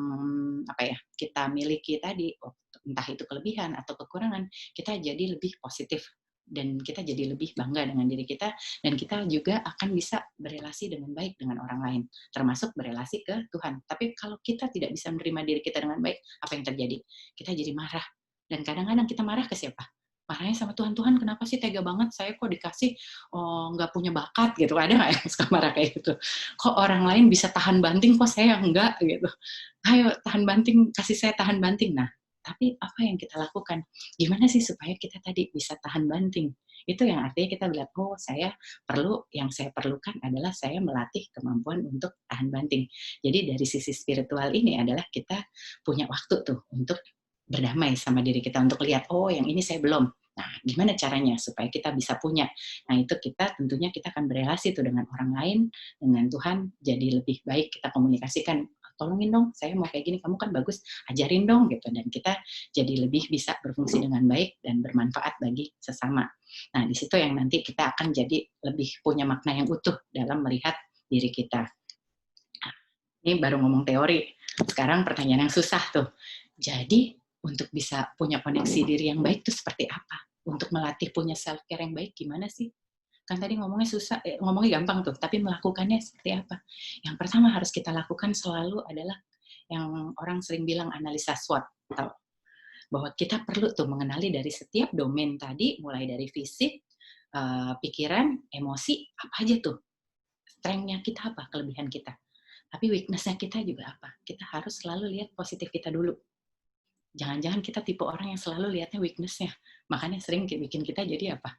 apa ya kita miliki tadi, entah itu kelebihan atau kekurangan, kita jadi lebih positif dan kita jadi lebih bangga dengan diri kita, dan kita juga akan bisa berelasi dengan baik dengan orang lain, termasuk berelasi ke Tuhan. Tapi kalau kita tidak bisa menerima diri kita dengan baik, apa yang terjadi? Kita jadi marah. Dan kadang-kadang kita marah ke siapa? Marahnya sama Tuhan. Tuhan, kenapa sih tega banget saya kok dikasih nggak punya bakat gitu. Ada nggak yang suka marah kayak gitu? Kok orang lain bisa tahan banting, kok saya enggak gitu. Ayo tahan banting, kasih saya tahan banting. Nah, tapi apa yang kita lakukan? Gimana sih supaya kita tadi bisa tahan banting? Itu yang artinya kita lihat, oh, yang saya perlukan adalah saya melatih kemampuan untuk tahan banting. Jadi dari sisi spiritual ini adalah kita punya waktu tuh untuk berdamai sama diri kita, untuk lihat, oh, yang ini saya belum. Nah, gimana caranya supaya kita bisa punya? Nah, itu tentunya kita akan berelasi tuh dengan orang lain, dengan Tuhan, jadi lebih baik kita komunikasikan, tolongin dong, saya mau kayak gini, kamu kan bagus, ajarin dong gitu. Dan kita jadi lebih bisa berfungsi dengan baik dan bermanfaat bagi sesama. Nah, di situ yang nanti kita akan jadi lebih punya makna yang utuh dalam melihat diri kita. Nah, ini baru ngomong teori. Sekarang pertanyaan yang susah tuh. Jadi, untuk bisa punya koneksi diri yang baik itu seperti apa? Untuk melatih punya self care yang baik gimana sih? Kan tadi ngomongnya susah, ngomongnya gampang tuh, tapi melakukannya seperti apa? Yang pertama harus kita lakukan selalu adalah yang orang sering bilang analisa SWOT, atau bahwa kita perlu tuh mengenali dari setiap domain tadi, mulai dari fisik, pikiran, emosi, apa aja tuh. Strength-nya kita apa, kelebihan kita. Tapi weakness-nya kita juga apa. Kita harus selalu lihat positif kita dulu. Jangan-jangan kita tipe orang yang selalu lihatnya weakness-nya. Makanya sering bikin kita jadi apa?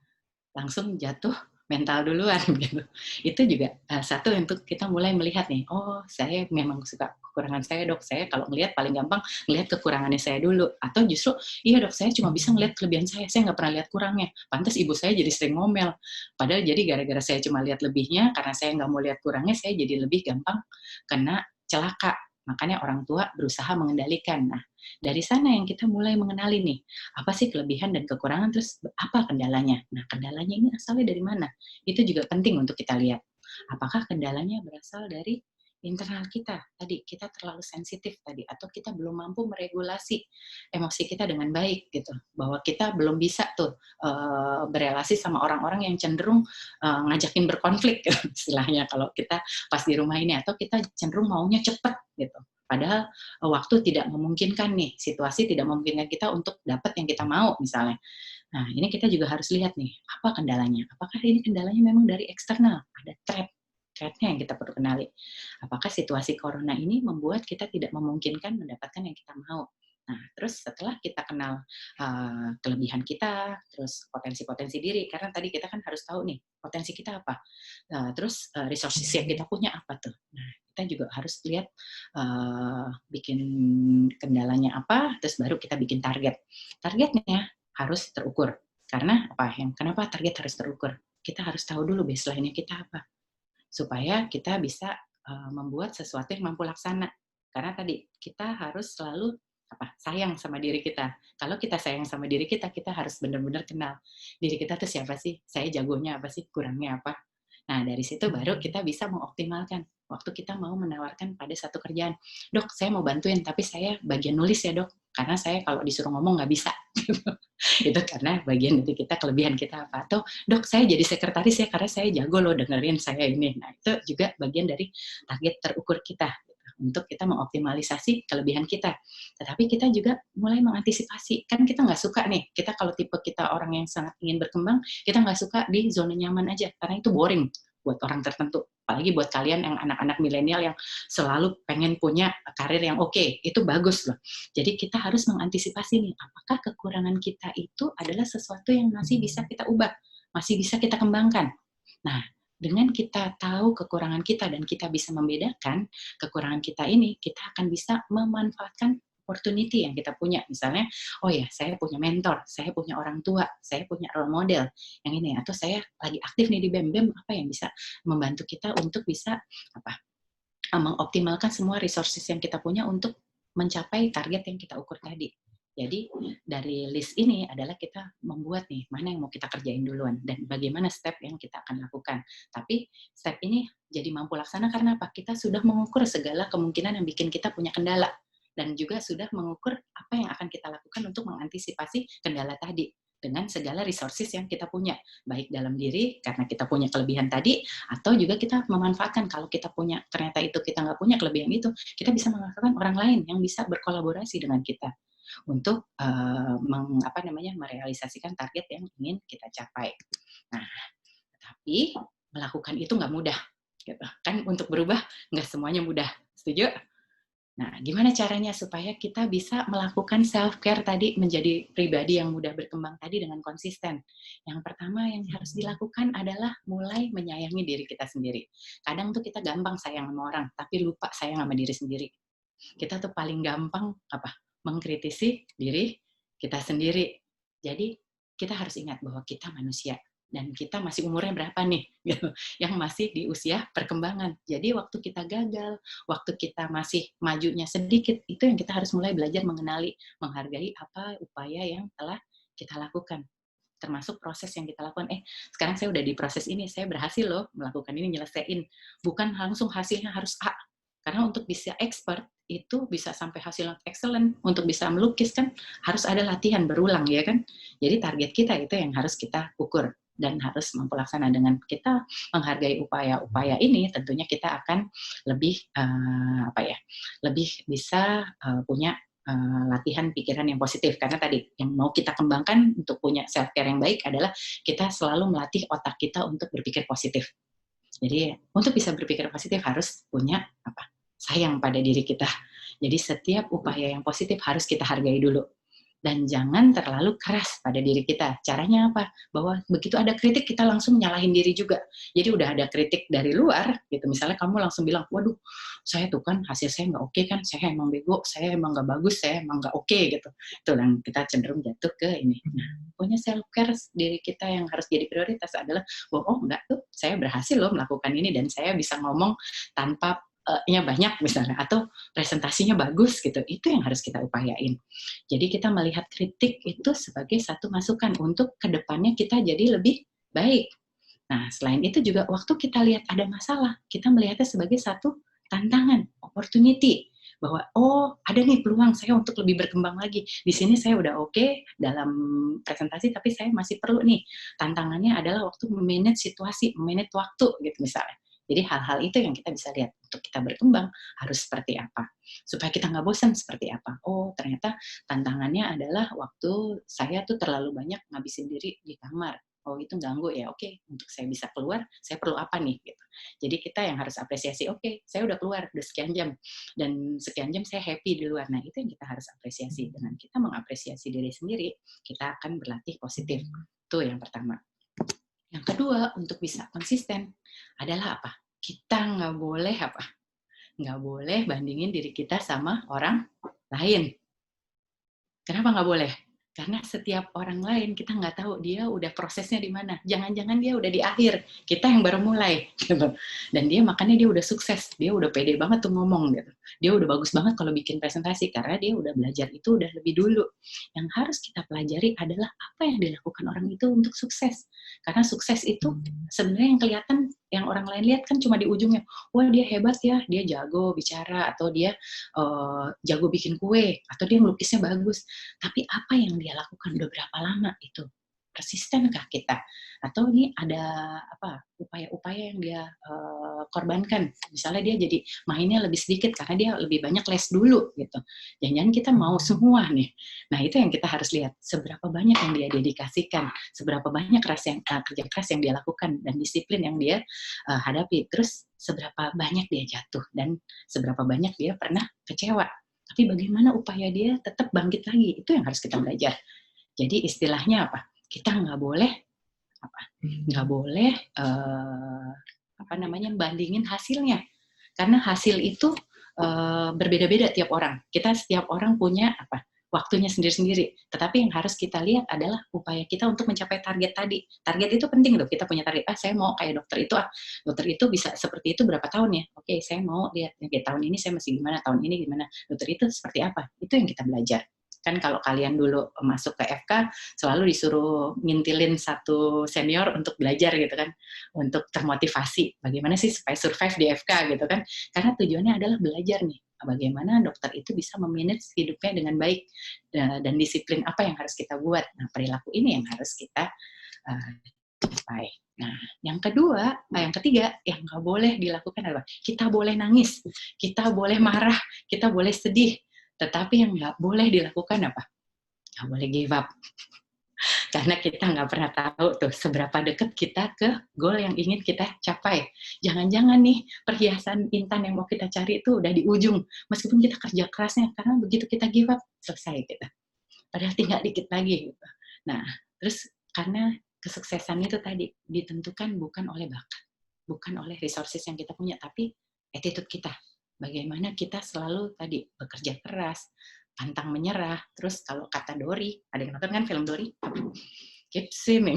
Langsung jatuh mental duluan gitu. Itu juga satu untuk kita mulai melihat nih, oh, saya memang suka kekurangan saya, Dok. Saya kalau ngelihat paling gampang ngelihat kekurangannya saya dulu. Atau justru, iya, Dok, saya cuma bisa ngelihat kelebihan saya nggak pernah lihat kurangnya. Pantas ibu saya jadi sering ngomel. Padahal jadi gara-gara saya cuma lihat lebihnya, karena saya nggak mau lihat kurangnya, saya jadi lebih gampang kena celaka. Makanya orang tua berusaha mengendalikan. Nah, dari sana yang kita mulai mengenali nih, apa sih kelebihan dan kekurangan, terus apa kendalanya. Nah, kendalanya ini asalnya dari mana? Itu juga penting untuk kita lihat. Apakah kendalanya berasal dari internal kita tadi, kita terlalu sensitif tadi, atau kita belum mampu meregulasi emosi kita dengan baik gitu, bahwa kita belum bisa tuh berelasi sama orang-orang yang cenderung ngajakin berkonflik istilahnya kalau kita pas di rumah ini, atau kita cenderung maunya cepet gitu. Padahal waktu tidak memungkinkan nih, situasi tidak memungkinkan kita untuk dapat yang kita mau misalnya. Nah, ini kita juga harus lihat nih, apa kendalanya? Apakah ini kendalanya memang dari eksternal? Ada threat-nya yang kita perlu kenali. Apakah situasi corona ini membuat kita tidak memungkinkan mendapatkan yang kita mau? Nah, terus setelah kita kenal kelebihan kita, terus potensi-potensi diri, karena tadi kita kan harus tahu nih, potensi kita apa? Terus resources yang kita punya apa tuh? Nah, kita juga harus lihat bikin kendalanya apa, terus baru kita bikin target. Targetnya harus terukur. Karena apa? Kenapa target harus terukur? Kita harus tahu dulu baseline-nya kita apa. Supaya kita bisa membuat sesuatu yang mampu laksana. Karena tadi kita harus selalu sayang sama diri kita. Kalau kita sayang sama diri kita harus benar-benar kenal diri kita tuh siapa sih? Saya jagonya apa sih? Kurangnya apa? Nah, dari situ baru kita bisa mengoptimalkan waktu kita mau menawarkan pada satu kerjaan. Dok, saya mau bantuin, tapi saya bagian nulis ya dok, karena saya kalau disuruh ngomong nggak bisa. Itu karena bagian dari kita, kelebihan kita apa. Atau, dok, saya jadi sekretaris ya, karena saya jago loh dengerin saya ini. Nah, itu juga bagian dari target terukur kita, untuk kita mengoptimalisasi kelebihan kita. Tetapi kita juga mulai mengantisipasi. Kan kita nggak suka nih, kita kalau tipe kita orang yang sangat ingin berkembang, kita nggak suka di zona nyaman aja, karena itu boring buat orang tertentu. Apalagi buat kalian yang anak-anak milenial yang selalu pengen punya karir yang oke, itu bagus loh. Jadi kita harus mengantisipasi nih, apakah kekurangan kita itu adalah sesuatu yang masih bisa kita ubah, masih bisa kita kembangkan. Nah, dengan kita tahu kekurangan kita dan kita bisa membedakan kekurangan kita ini, kita akan bisa memanfaatkan opportunity yang kita punya. Misalnya, oh ya, saya punya mentor, saya punya orang tua, saya punya role model yang ini, atau saya lagi aktif nih di BEM, apa yang bisa membantu kita untuk bisa mengoptimalkan semua resources yang kita punya untuk mencapai target yang kita ukur tadi. Jadi dari list ini adalah kita membuat nih mana yang mau kita kerjain duluan dan bagaimana step yang kita akan lakukan. Tapi step ini jadi mampu laksana karena apa? Kita sudah mengukur segala kemungkinan yang bikin kita punya kendala dan juga sudah mengukur apa yang akan kita lakukan untuk mengantisipasi kendala tadi dengan segala resources yang kita punya, baik dalam diri karena kita punya kelebihan tadi, atau juga kita memanfaatkan kalau kita punya ternyata itu kita nggak punya kelebihan itu, kita bisa memanfaatkan orang lain yang bisa berkolaborasi dengan kita untuk merealisasikan target yang ingin kita capai. Nah, tapi melakukan itu nggak mudah, gitu. Kan untuk berubah nggak semuanya mudah, setuju? Nah, gimana caranya supaya kita bisa melakukan self-care tadi menjadi pribadi yang mudah berkembang tadi dengan konsisten? Yang pertama yang harus dilakukan adalah mulai menyayangi diri kita sendiri. Kadang tuh kita gampang sayang sama orang, tapi lupa sayang sama diri sendiri. Kita tuh paling gampang mengkritisi diri kita sendiri. Jadi kita harus ingat bahwa kita manusia dan kita masih umurnya berapa nih, gitu, yang masih di usia perkembangan. Jadi waktu kita gagal, waktu kita masih majunya sedikit, itu yang kita harus mulai belajar mengenali, menghargai apa upaya yang telah kita lakukan. Termasuk proses yang kita lakukan, sekarang saya udah di proses ini, saya berhasil loh melakukan ini, nyelesain. Bukan langsung hasilnya harus A. Karena untuk bisa expert, itu bisa sampai hasil excellent, untuk bisa melukis kan harus ada latihan berulang ya kan. Jadi target kita itu yang harus kita ukur dan harus mampu laksana. Dengan kita menghargai upaya-upaya ini, tentunya kita akan lebih lebih bisa punya latihan pikiran yang positif. Karena tadi yang mau kita kembangkan untuk punya self care yang baik adalah kita selalu melatih otak kita untuk berpikir positif. Jadi untuk bisa berpikir positif harus punya sayang pada diri kita. Jadi setiap upaya yang positif harus kita hargai dulu. Dan jangan terlalu keras pada diri kita. Caranya apa? Bahwa begitu ada kritik, kita langsung nyalahin diri juga. Jadi udah ada kritik dari luar, gitu. Misalnya kamu langsung bilang, waduh, saya tuh kan hasil saya nggak oke kan, saya emang bego, saya emang nggak bagus, saya emang nggak oke, gitu. Itu yang kita cenderung jatuh ke ini. Nah, punya self-care diri kita yang harus jadi prioritas adalah, oh enggak tuh, saya berhasil loh melakukan ini, dan saya bisa ngomong tanpa banyak misalnya, atau presentasinya bagus gitu, itu yang harus kita upayain. Jadi kita melihat kritik itu sebagai satu masukan untuk kedepannya kita jadi lebih baik. Nah, selain itu juga waktu kita lihat ada masalah, kita melihatnya sebagai satu tantangan, opportunity, bahwa oh ada nih peluang saya untuk lebih berkembang lagi. Di sini saya udah oke dalam presentasi, tapi saya masih perlu nih. Tantangannya adalah waktu memanage situasi, memanage waktu gitu misalnya. Jadi hal-hal itu yang kita bisa lihat untuk kita berkembang harus seperti apa. Supaya kita nggak bosan seperti apa. Oh ternyata tantangannya adalah waktu saya tuh terlalu banyak ngabisin diri di kamar. Oh itu ganggu ya, oke untuk saya bisa keluar, saya perlu apa nih gitu. Jadi kita yang harus apresiasi, oke saya udah keluar, udah sekian jam, dan sekian jam saya happy di luar. Nah itu yang kita harus apresiasi. Dengan kita mengapresiasi diri sendiri, kita akan berlatih positif. Itu yang pertama. Yang kedua, untuk bisa konsisten adalah apa? Kita nggak boleh apa? Nggak boleh bandingin diri kita sama orang lain. Kenapa nggak boleh? Karena setiap orang lain kita nggak tahu dia udah prosesnya di mana. Jangan-jangan dia udah di akhir, kita yang baru mulai. Gitu. Dan dia makanya dia udah sukses, dia udah pede banget tuh ngomong gitu. Dia udah bagus banget kalau bikin presentasi karena dia udah belajar itu udah lebih dulu. Yang harus kita pelajari adalah apa yang dilakukan orang itu untuk sukses. Karena sukses itu sebenarnya yang kelihatan, yang orang lain lihat kan cuma di ujungnya. Wah dia hebat ya, dia jago bicara, atau dia jago bikin kue, atau dia melukisnya bagus. Tapi apa yang dia lakukan udah berapa lama itu? Persistenkah kita? Atau ini ada apa upaya-upaya yang dia korbankan? Misalnya dia jadi mainnya lebih sedikit karena dia lebih banyak les dulu gitu. Jangan-jangan kita mau semua nih. Nah itu yang kita harus lihat. Seberapa banyak yang dia dedikasikan, seberapa banyak kerja keras yang dia lakukan, dan disiplin yang dia hadapi. Terus seberapa banyak dia jatuh, dan seberapa banyak dia pernah kecewa. Tapi bagaimana upaya dia tetap bangkit lagi, itu yang harus kita belajar. Jadi istilahnya apa? Kita nggak boleh bandingin hasilnya, karena hasil itu berbeda-beda tiap orang. Kita setiap orang punya waktunya sendiri-sendiri. Tetapi yang harus kita lihat adalah upaya kita untuk mencapai target tadi. Target itu penting loh. Kita punya target. Saya mau kayak dokter itu. Dokter itu bisa seperti itu berapa tahun ya? Oke, saya mau lihat tahun ini saya masih gimana, tahun ini gimana. Dokter itu seperti apa? Itu yang kita belajar. Kan kalau kalian dulu masuk ke FK selalu disuruh ngintilin satu senior untuk belajar gitu kan, untuk termotivasi bagaimana sih supaya survive di FK gitu kan, karena tujuannya adalah belajar nih bagaimana dokter itu bisa memanage hidupnya dengan baik, dan disiplin apa yang harus kita buat. Nah perilaku ini yang harus kita capai. Nah, yang ketiga yang nggak boleh dilakukan adalah kita boleh nangis, kita boleh marah, kita boleh sedih, tetapi yang nggak boleh dilakukan apa? Nggak boleh give up. Karena kita nggak pernah tahu tuh seberapa dekat kita ke goal yang ingin kita capai. Jangan-jangan nih perhiasan intan yang mau kita cari itu udah di ujung. Meskipun kita kerja kerasnya, karena begitu kita give up, selesai kita. Padahal tinggal dikit lagi. Gitu. Nah, terus karena kesuksesan itu tadi ditentukan bukan oleh bakat, bukan oleh resources yang kita punya, tapi attitude kita. Bagaimana kita selalu tadi bekerja keras, pantang menyerah. Terus kalau kata Dory, ada yang nonton kan film Dory? Keep swimming.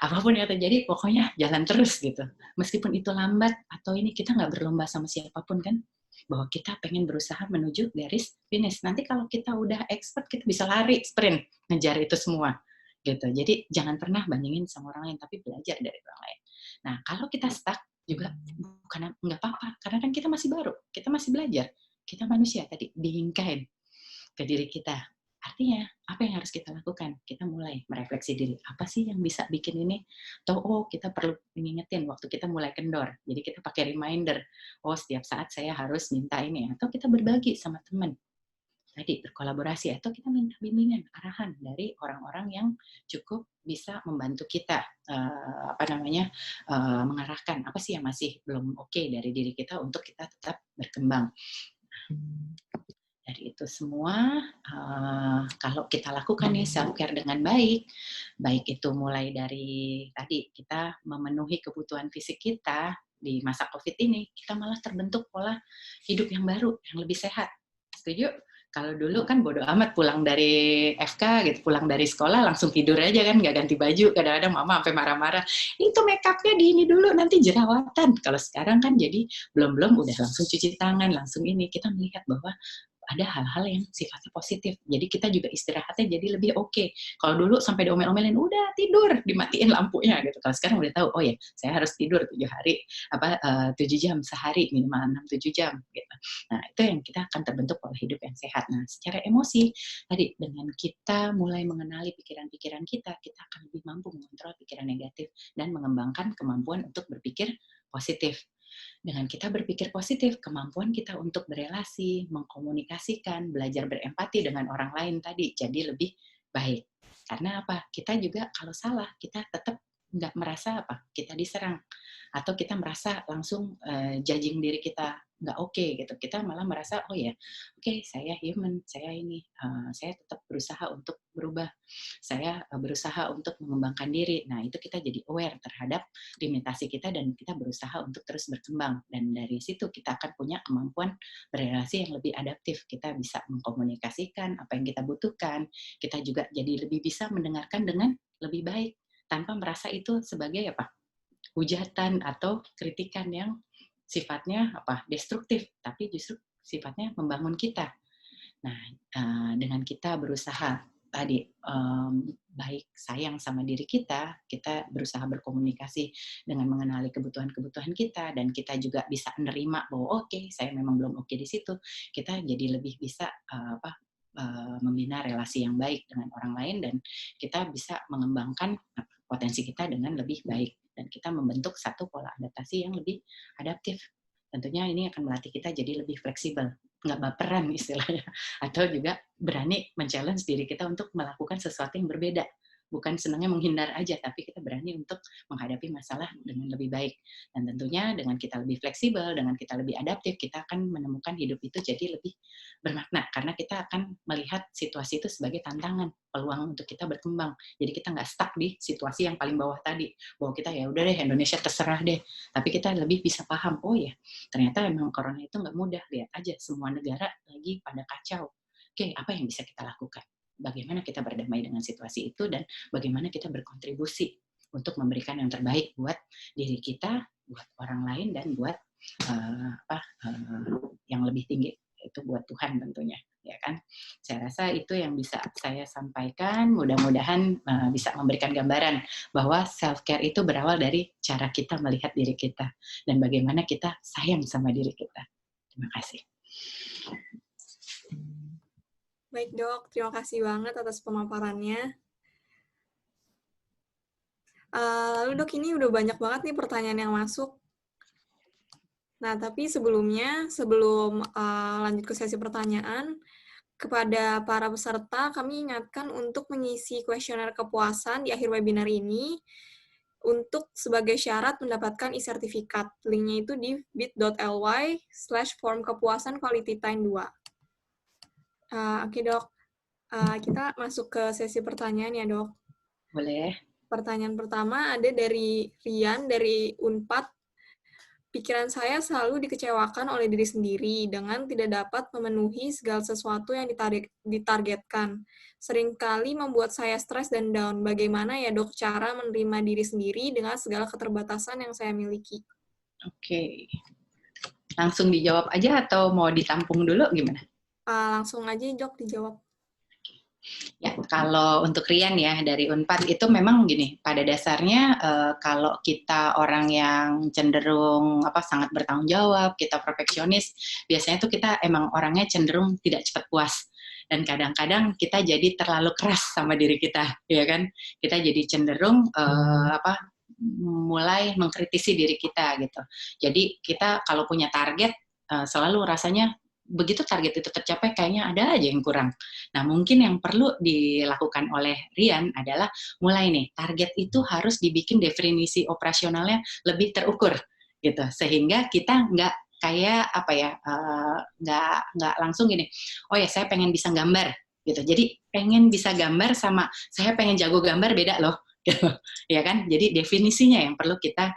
Apapun yang terjadi, pokoknya jalan terus gitu. Meskipun itu lambat atau ini, kita nggak berlomba sama siapapun kan, bahwa kita pengen berusaha menuju garis finish. Nanti kalau kita udah expert, kita bisa lari, sprint, ngejar itu semua. Gitu. Jadi jangan pernah bandingin sama orang lain, tapi belajar dari orang lain. Nah, kalau kita stuck juga bukan nggak apa-apa, karena kan kita masih baru, kita masih belajar, kita manusia tadi, being kind ke diri kita. Artinya, apa yang harus kita lakukan? Kita mulai merefleksi diri, apa sih yang bisa bikin ini? Atau, kita perlu mengingetin waktu kita mulai kendor. Jadi kita pakai reminder, setiap saat saya harus minta ini. Atau kita berbagi sama teman. Tadi berkolaborasi, atau kita minta bimbingan, arahan dari orang-orang yang cukup bisa membantu kita mengarahkan apa sih yang masih belum oke dari diri kita untuk kita tetap berkembang. Dari itu semua, kalau kita lakukan nih self-care dengan baik itu mulai dari tadi kita memenuhi kebutuhan fisik kita di masa COVID ini, kita malah terbentuk pola hidup yang baru, yang lebih sehat. Setuju? Kalau dulu kan bodo amat pulang dari FK gitu, pulang dari sekolah langsung tidur aja kan, nggak ganti baju. Kadang-kadang mama sampai marah-marah, itu make-upnya di ini dulu, nanti jerawatan. Kalau sekarang kan jadi belum udah langsung cuci tangan, langsung ini. Kita melihat bahwa ada hal-hal yang sifatnya positif. Jadi kita juga istirahatnya jadi lebih oke. Kalau dulu sampai diomel-omelin, udah tidur, dimatiin lampunya gitu. Kalau sekarang udah tahu, oh ya, saya harus tidur 7 jam sehari, minimal 6-7 jam gitu. Nah, itu yang kita akan terbentuk pola hidup yang sehat. Nah, secara emosi, tadi dengan kita mulai mengenali pikiran-pikiran kita akan lebih mampu mengontrol pikiran negatif dan mengembangkan kemampuan untuk berpikir positif. Dengan kita berpikir positif, kemampuan kita untuk berelasi, mengkomunikasikan, belajar berempati dengan orang lain tadi jadi lebih baik. Karena apa? Kita juga kalau salah, kita tetap nggak merasa apa kita diserang atau kita merasa langsung judging diri kita nggak oke gitu. Kita malah merasa oh ya, oke, saya human, saya ini, saya tetap berusaha untuk berubah, saya berusaha untuk mengembangkan diri. Nah, itu kita jadi aware terhadap limitasi kita dan kita berusaha untuk terus berkembang. Dan dari situ kita akan punya kemampuan berrelasi yang lebih adaptif. Kita bisa mengkomunikasikan apa yang kita butuhkan. Kita juga jadi lebih bisa mendengarkan dengan lebih baik tanpa merasa itu sebagai apa? Hujatan atau kritikan yang sifatnya apa? Destruktif, tapi justru sifatnya membangun kita. Nah, dengan kita berusaha tadi baik sayang sama diri kita berusaha berkomunikasi dengan mengenali kebutuhan-kebutuhan kita, dan kita juga bisa menerima bahwa oke, saya memang belum oke di situ. Kita jadi lebih bisa membina relasi yang baik dengan orang lain, dan kita bisa mengembangkan potensi kita dengan lebih baik, dan kita membentuk satu pola adaptasi yang lebih adaptif. Tentunya ini akan melatih kita jadi lebih fleksibel, nggak baperan istilahnya, atau juga berani men-challenge diri kita untuk melakukan sesuatu yang berbeda. Bukan senangnya menghindar aja, tapi kita berani untuk menghadapi masalah dengan lebih baik. Dan tentunya dengan kita lebih fleksibel, dengan kita lebih adaptif, kita akan menemukan hidup itu jadi lebih bermakna, karena kita akan melihat situasi itu sebagai tantangan, peluang untuk kita berkembang. Jadi kita nggak stuck di situasi yang paling bawah tadi, bahwa kita ya udah deh Indonesia terserah deh, tapi kita lebih bisa paham, oh ya ternyata memang corona itu nggak mudah. Lihat aja semua negara lagi pada kacau. Oke, apa yang bisa kita lakukan? Bagaimana kita berdamai dengan situasi itu, dan bagaimana kita berkontribusi untuk memberikan yang terbaik buat diri kita, buat orang lain, dan buat yang lebih tinggi, itu buat Tuhan tentunya, ya kan? Saya rasa itu yang bisa saya sampaikan. Mudah-mudahan bisa memberikan gambaran bahwa self care itu berawal dari cara kita melihat diri kita dan bagaimana kita sayang sama diri kita. Terima kasih. Baik dok, terima kasih banget atas pemaparannya. Lalu dok, ini udah banyak banget nih pertanyaan yang masuk. Nah, tapi sebelumnya, sebelum lanjut ke sesi pertanyaan, kepada para peserta, kami ingatkan untuk mengisi kuesioner kepuasan di akhir webinar ini untuk sebagai syarat mendapatkan e-sertifikat. Linknya itu di bit.ly/form kepuasan quality time 2. Oke dok, kita masuk ke sesi pertanyaan ya dok. Boleh. Pertanyaan pertama ada dari Rian dari Unpad. Pikiran saya selalu dikecewakan oleh diri sendiri dengan tidak dapat memenuhi segala sesuatu yang ditargetkan. Seringkali membuat saya stres dan down. Bagaimana ya dok cara menerima diri sendiri dengan segala keterbatasan yang saya miliki? Oke. Langsung dijawab aja atau mau ditampung dulu gimana? Langsung aja dok dijawab. Ya, kalau untuk Rian ya dari Unpad itu memang gini, pada dasarnya kalau kita orang yang cenderung sangat bertanggung jawab, kita perfeksionis, biasanya tuh kita emang orangnya cenderung tidak cepat puas. Dan kadang-kadang kita jadi terlalu keras sama diri kita, ya kan? Kita jadi cenderung mulai mengkritisi diri kita gitu. Jadi kita kalau punya target selalu rasanya begitu target itu tercapai kayaknya ada aja yang kurang. Nah, mungkin yang perlu dilakukan oleh Rian adalah mulai nih, target itu harus dibikin definisi operasionalnya lebih terukur gitu, sehingga kita nggak kayak nggak langsung gini, oh ya saya pengen bisa gambar gitu. Jadi pengen bisa gambar sama saya pengen jago gambar beda loh. Ya kan? Jadi definisinya yang perlu kita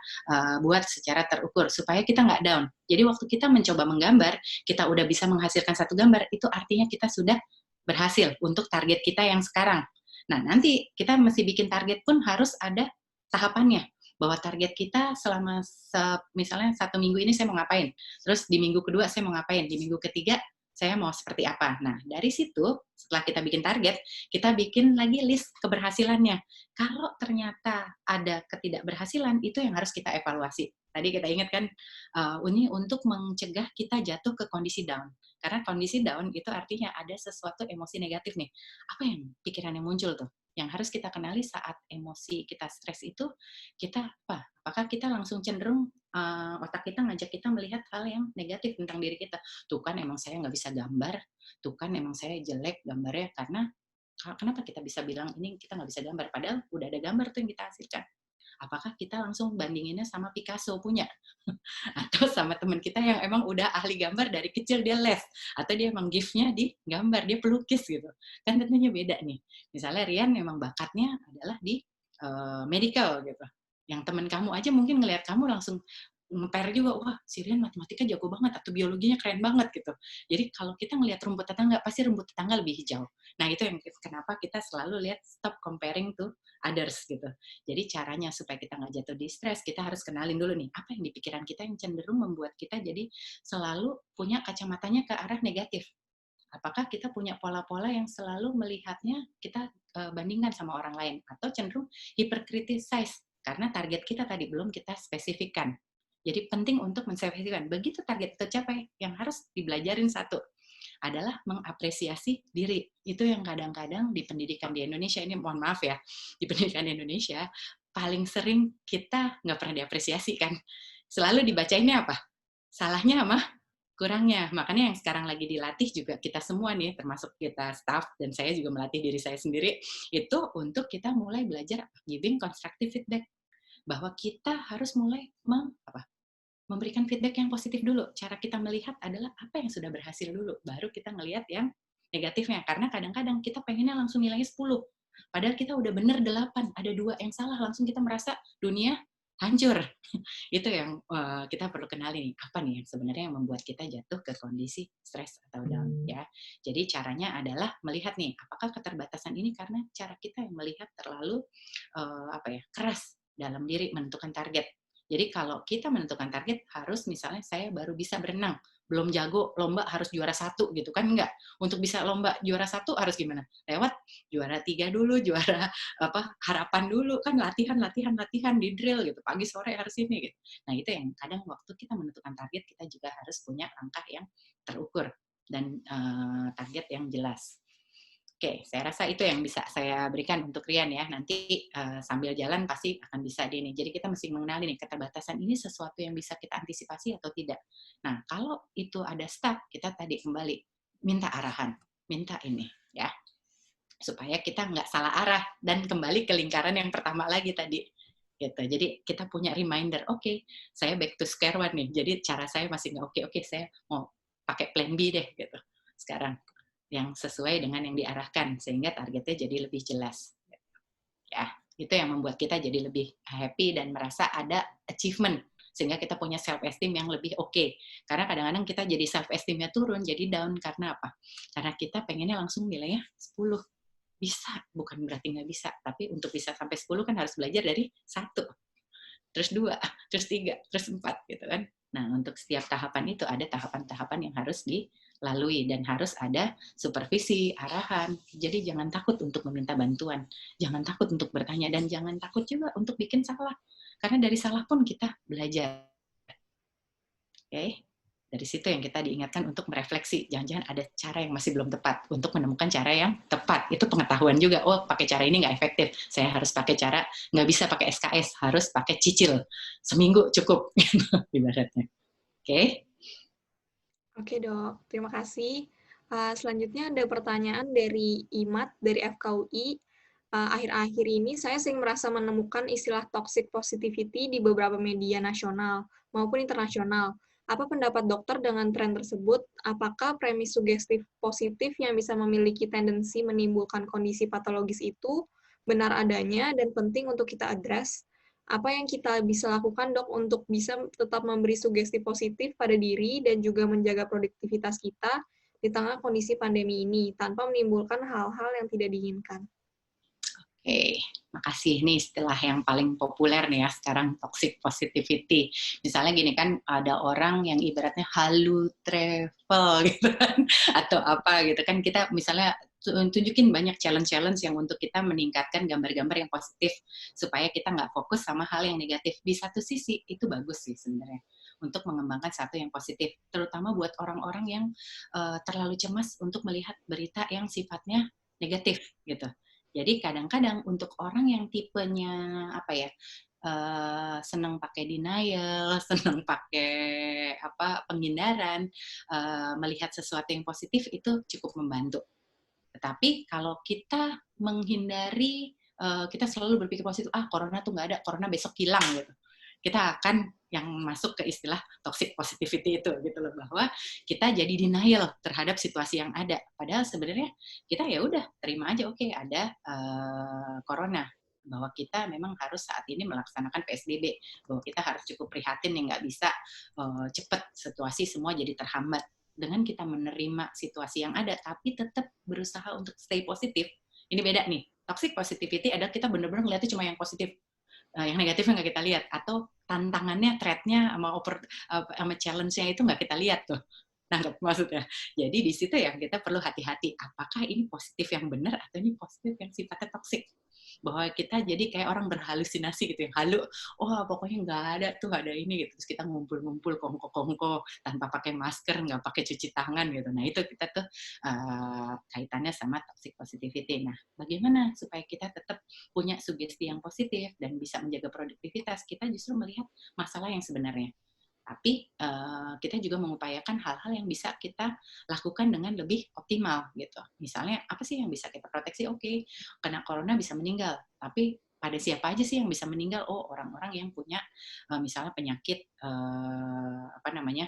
buat secara terukur supaya kita nggak down. Jadi waktu kita mencoba menggambar, kita udah bisa menghasilkan satu gambar, itu artinya kita sudah berhasil untuk target kita yang sekarang. Nah, nanti kita mesti bikin target pun harus ada tahapannya. Bahwa target kita selama misalnya 1 minggu ini saya mau ngapain, terus di minggu kedua saya mau ngapain, di minggu ketiga saya mau seperti apa. Nah, dari situ setelah kita bikin target, kita bikin lagi list keberhasilannya. Kalau ternyata ada ketidakberhasilan, itu yang harus kita evaluasi. Tadi kita ingat kan, ini untuk mencegah kita jatuh ke kondisi down. Karena kondisi down itu artinya ada sesuatu emosi negatif nih. Apa yang pikiran yang muncul tuh? Yang harus kita kenali saat emosi kita stres itu, kita apa? Apakah kita langsung cenderung otak kita ngajak kita melihat hal yang negatif tentang diri kita. Tuh kan emang saya nggak bisa gambar, tuh kan emang saya jelek gambarnya, karena kenapa kita bisa bilang ini kita nggak bisa gambar, padahal udah ada gambar tuh yang kita hasilkan. Apakah kita langsung bandinginnya sama Picasso punya? Atau sama teman kita yang emang udah ahli gambar dari kecil dia les, atau dia emang gift-nya di gambar, dia pelukis gitu. Kan tentunya beda nih. Misalnya Rian memang bakatnya adalah di medical gitu. Yang teman kamu aja mungkin ngelihat kamu langsung nge-pair juga, wah si Rian matematika jago banget, atau biologinya keren banget gitu. Jadi kalau kita ngelihat rumput tetangga, pasti rumput tetangga lebih hijau. Nah itu yang kenapa kita selalu lihat stop comparing to others gitu. Jadi caranya supaya kita nggak jatuh di stres, kita harus kenalin dulu nih, apa yang di pikiran kita yang cenderung membuat kita jadi selalu punya kacamatanya ke arah negatif. Apakah kita punya pola-pola yang selalu melihatnya kita bandingkan sama orang lain, atau cenderung hypercriticize karena target kita tadi belum kita spesifikkan. Jadi penting untuk menspesifikkan. Begitu target tercapai, yang harus dibelajarin satu adalah mengapresiasi diri. Itu yang kadang-kadang di pendidikan di Indonesia, ini mohon maaf ya, di pendidikan di Indonesia, paling sering kita nggak pernah diapresiasi kan. Selalu dibacainnya apa? Salahnya sama kurangnya. Makanya yang sekarang lagi dilatih juga kita semua nih, termasuk kita staff, dan saya juga melatih diri saya sendiri, itu untuk kita mulai belajar giving constructive feedback. Bahwa kita harus mulai memberikan feedback yang positif dulu. Cara kita melihat adalah apa yang sudah berhasil dulu, baru kita ngelihat yang negatifnya. Karena kadang-kadang kita pengennya langsung nilainya 10, padahal kita udah bener 8, ada 2 yang salah, langsung kita merasa dunia hancur. Itu yang kita perlu kenali nih, apa nih yang sebenarnya yang membuat kita jatuh ke kondisi stres atau down ya. Jadi caranya adalah melihat nih, apakah keterbatasan ini karena cara kita yang melihat terlalu keras dalam diri menentukan target. Jadi kalau kita menentukan target, harus misalnya saya baru bisa berenang, belum jago lomba harus juara 1 gitu kan, enggak. Untuk bisa lomba juara 1 harus gimana? Lewat juara 3 dulu, juara harapan dulu, kan latihan di drill gitu, pagi sore harus ini gitu. Nah itu yang kadang waktu kita menentukan target, kita juga harus punya langkah yang terukur dan target yang jelas. Oke, saya rasa itu yang bisa saya berikan untuk Rian ya. Nanti sambil jalan pasti akan bisa di ini. Jadi kita mesti mengenali nih, keterbatasan ini sesuatu yang bisa kita antisipasi atau tidak. Nah, kalau itu ada stuck, kita tadi kembali minta arahan, minta ini ya, supaya kita nggak salah arah dan kembali ke lingkaran yang pertama lagi tadi. Gitu. Jadi kita punya reminder, oke, saya back to square one nih. Jadi cara saya masih nggak oke, saya mau pakai plan B deh gitu sekarang, yang sesuai dengan yang diarahkan, sehingga targetnya jadi lebih jelas. Ya, itu yang membuat kita jadi lebih happy dan merasa ada achievement, sehingga kita punya self esteem yang lebih oke. Karena kadang-kadang kita jadi self esteemnya turun, jadi down karena apa? Karena kita pengennya langsung nilainya 10. Bisa, bukan berarti nggak bisa, tapi untuk bisa sampai 10 kan harus belajar dari 1, terus 2, terus 3, terus 4 gitu kan. Nah, untuk setiap tahapan itu ada tahapan-tahapan yang harus dilalui dan harus ada supervisi, arahan. Jadi jangan takut untuk meminta bantuan, jangan takut untuk bertanya, dan jangan takut juga untuk bikin salah. Karena dari salah pun kita belajar. Oke? Dari situ yang kita diingatkan untuk merefleksi, jangan-jangan ada cara yang masih belum tepat, untuk menemukan cara yang tepat. Itu pengetahuan juga, oh pakai cara ini nggak efektif, saya harus pakai cara, nggak bisa pakai SKS, harus pakai cicil, seminggu cukup, ibaratnya. Oke? Oke dok, terima kasih. Selanjutnya ada pertanyaan dari Imat dari FKUI. Akhir-akhir ini saya sering merasa menemukan istilah toxic positivity di beberapa media nasional maupun internasional. Apa pendapat dokter dengan tren tersebut? Apakah premis sugestif positif yang bisa memiliki tendensi menimbulkan kondisi patologis itu benar adanya dan penting untuk kita address? Apa yang kita bisa lakukan, dok, untuk bisa tetap memberi sugesti positif pada diri dan juga menjaga produktivitas kita di tengah kondisi pandemi ini, tanpa menimbulkan hal-hal yang tidak diinginkan? Makasih. Nih istilah yang paling populer nih ya sekarang, toxic positivity. Misalnya gini kan, ada orang yang ibaratnya halu travel gitu kan, atau apa gitu kan, kita misalnya tunjukin banyak challenge-challenge yang untuk kita meningkatkan gambar-gambar yang positif, supaya kita nggak fokus sama hal yang negatif. Di satu sisi, itu bagus sih sebenarnya, untuk mengembangkan satu yang positif, terutama buat orang-orang yang terlalu cemas untuk melihat berita yang sifatnya negatif gitu. Jadi kadang-kadang untuk orang yang tipenya apa ya, senang pakai denial, senang pakai apa penghindaran, melihat sesuatu yang positif itu cukup membantu. Tetapi kalau kita menghindari, kita selalu berpikir positif, ah corona tuh nggak ada, corona besok hilang gitu. Kita akan yang masuk ke istilah toxic positivity itu gitu loh, bahwa kita jadi denial terhadap situasi yang ada. Padahal sebenarnya kita ya udah terima aja, oke ada corona, bahwa kita memang harus saat ini melaksanakan PSBB, bahwa kita harus cukup prihatin yang nggak bisa cepat situasi semua jadi terhambat. Dengan kita menerima situasi yang ada, tapi tetap berusaha untuk stay positif. Ini beda nih. Toxic positivity adalah kita benar-benar ngeliatnya cuma yang positif. Yang negatifnya nggak kita lihat. Atau tantangannya, threat-nya, sama challenge-nya itu nggak kita lihat tuh. Nangkep maksudnya. Jadi di situ ya kita perlu hati-hati. Apakah ini positif yang benar atau ini positif yang sifatnya toxic? Bahwa kita jadi kayak orang berhalusinasi gitu, yang halu, oh pokoknya nggak ada tuh, ada ini gitu, terus kita ngumpul-ngumpul kongko-kongko tanpa pakai masker, nggak pakai cuci tangan gitu. Nah itu kita tuh kaitannya sama toxic positivity. Nah bagaimana supaya kita tetap punya sugesti yang positif dan bisa menjaga produktivitas? Kita justru melihat masalah yang sebenarnya. Tapi kita juga mengupayakan hal-hal yang bisa kita lakukan dengan lebih optimal gitu. Misalnya apa sih yang bisa kita proteksi? Oke, kena corona bisa meninggal, tapi pada siapa aja sih yang bisa meninggal? Oh, orang-orang yang punya misalnya penyakit apa namanya?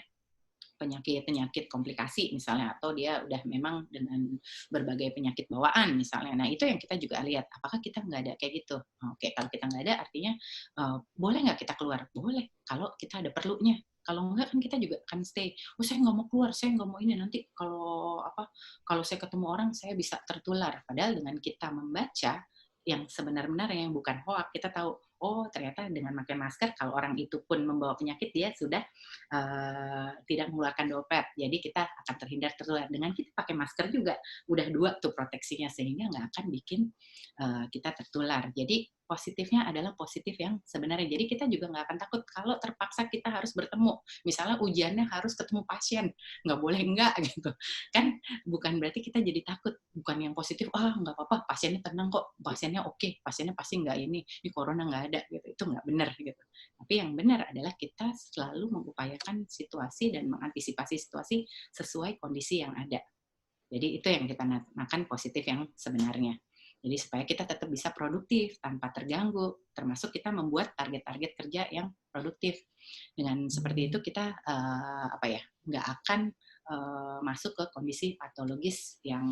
Penyakit komplikasi misalnya, atau dia udah memang dengan berbagai penyakit bawaan misalnya. Nah itu yang kita juga lihat, apakah kita nggak ada kayak gitu. Oke, kalau kita nggak ada artinya boleh nggak kita keluar? Boleh, kalau kita ada perlunya. Kalau enggak kan kita juga akan stay. Oh saya nggak mau keluar, saya nggak mau ini, nanti kalau saya ketemu orang saya bisa tertular. Padahal dengan kita membaca yang sebenar-benarnya, yang bukan hoax, kita tahu oh ternyata dengan pakai masker kalau orang itu pun membawa penyakit dia sudah tidak mengeluarkan dopet, jadi kita akan terhindar tertular. Dengan kita pakai masker juga udah 2 tuh proteksinya, sehingga nggak akan bikin kita tertular. Jadi positifnya adalah positif yang sebenarnya. Jadi kita juga nggak akan takut kalau terpaksa kita harus bertemu. Misalnya ujiannya harus ketemu pasien, nggak boleh enggak gitu. Kan bukan berarti kita jadi takut. Bukan yang positif, nggak apa-apa, pasiennya tenang kok, pasiennya oke, pasiennya pasti nggak ini corona nggak ada gitu. Itu nggak benar gitu. Tapi yang benar adalah kita selalu mengupayakan situasi dan mengantisipasi situasi sesuai kondisi yang ada. Jadi itu yang kita namakan positif yang sebenarnya. Jadi supaya kita tetap bisa produktif tanpa terganggu, termasuk kita membuat target-target kerja yang produktif. Dengan seperti itu kita nggak akan masuk ke kondisi patologis yang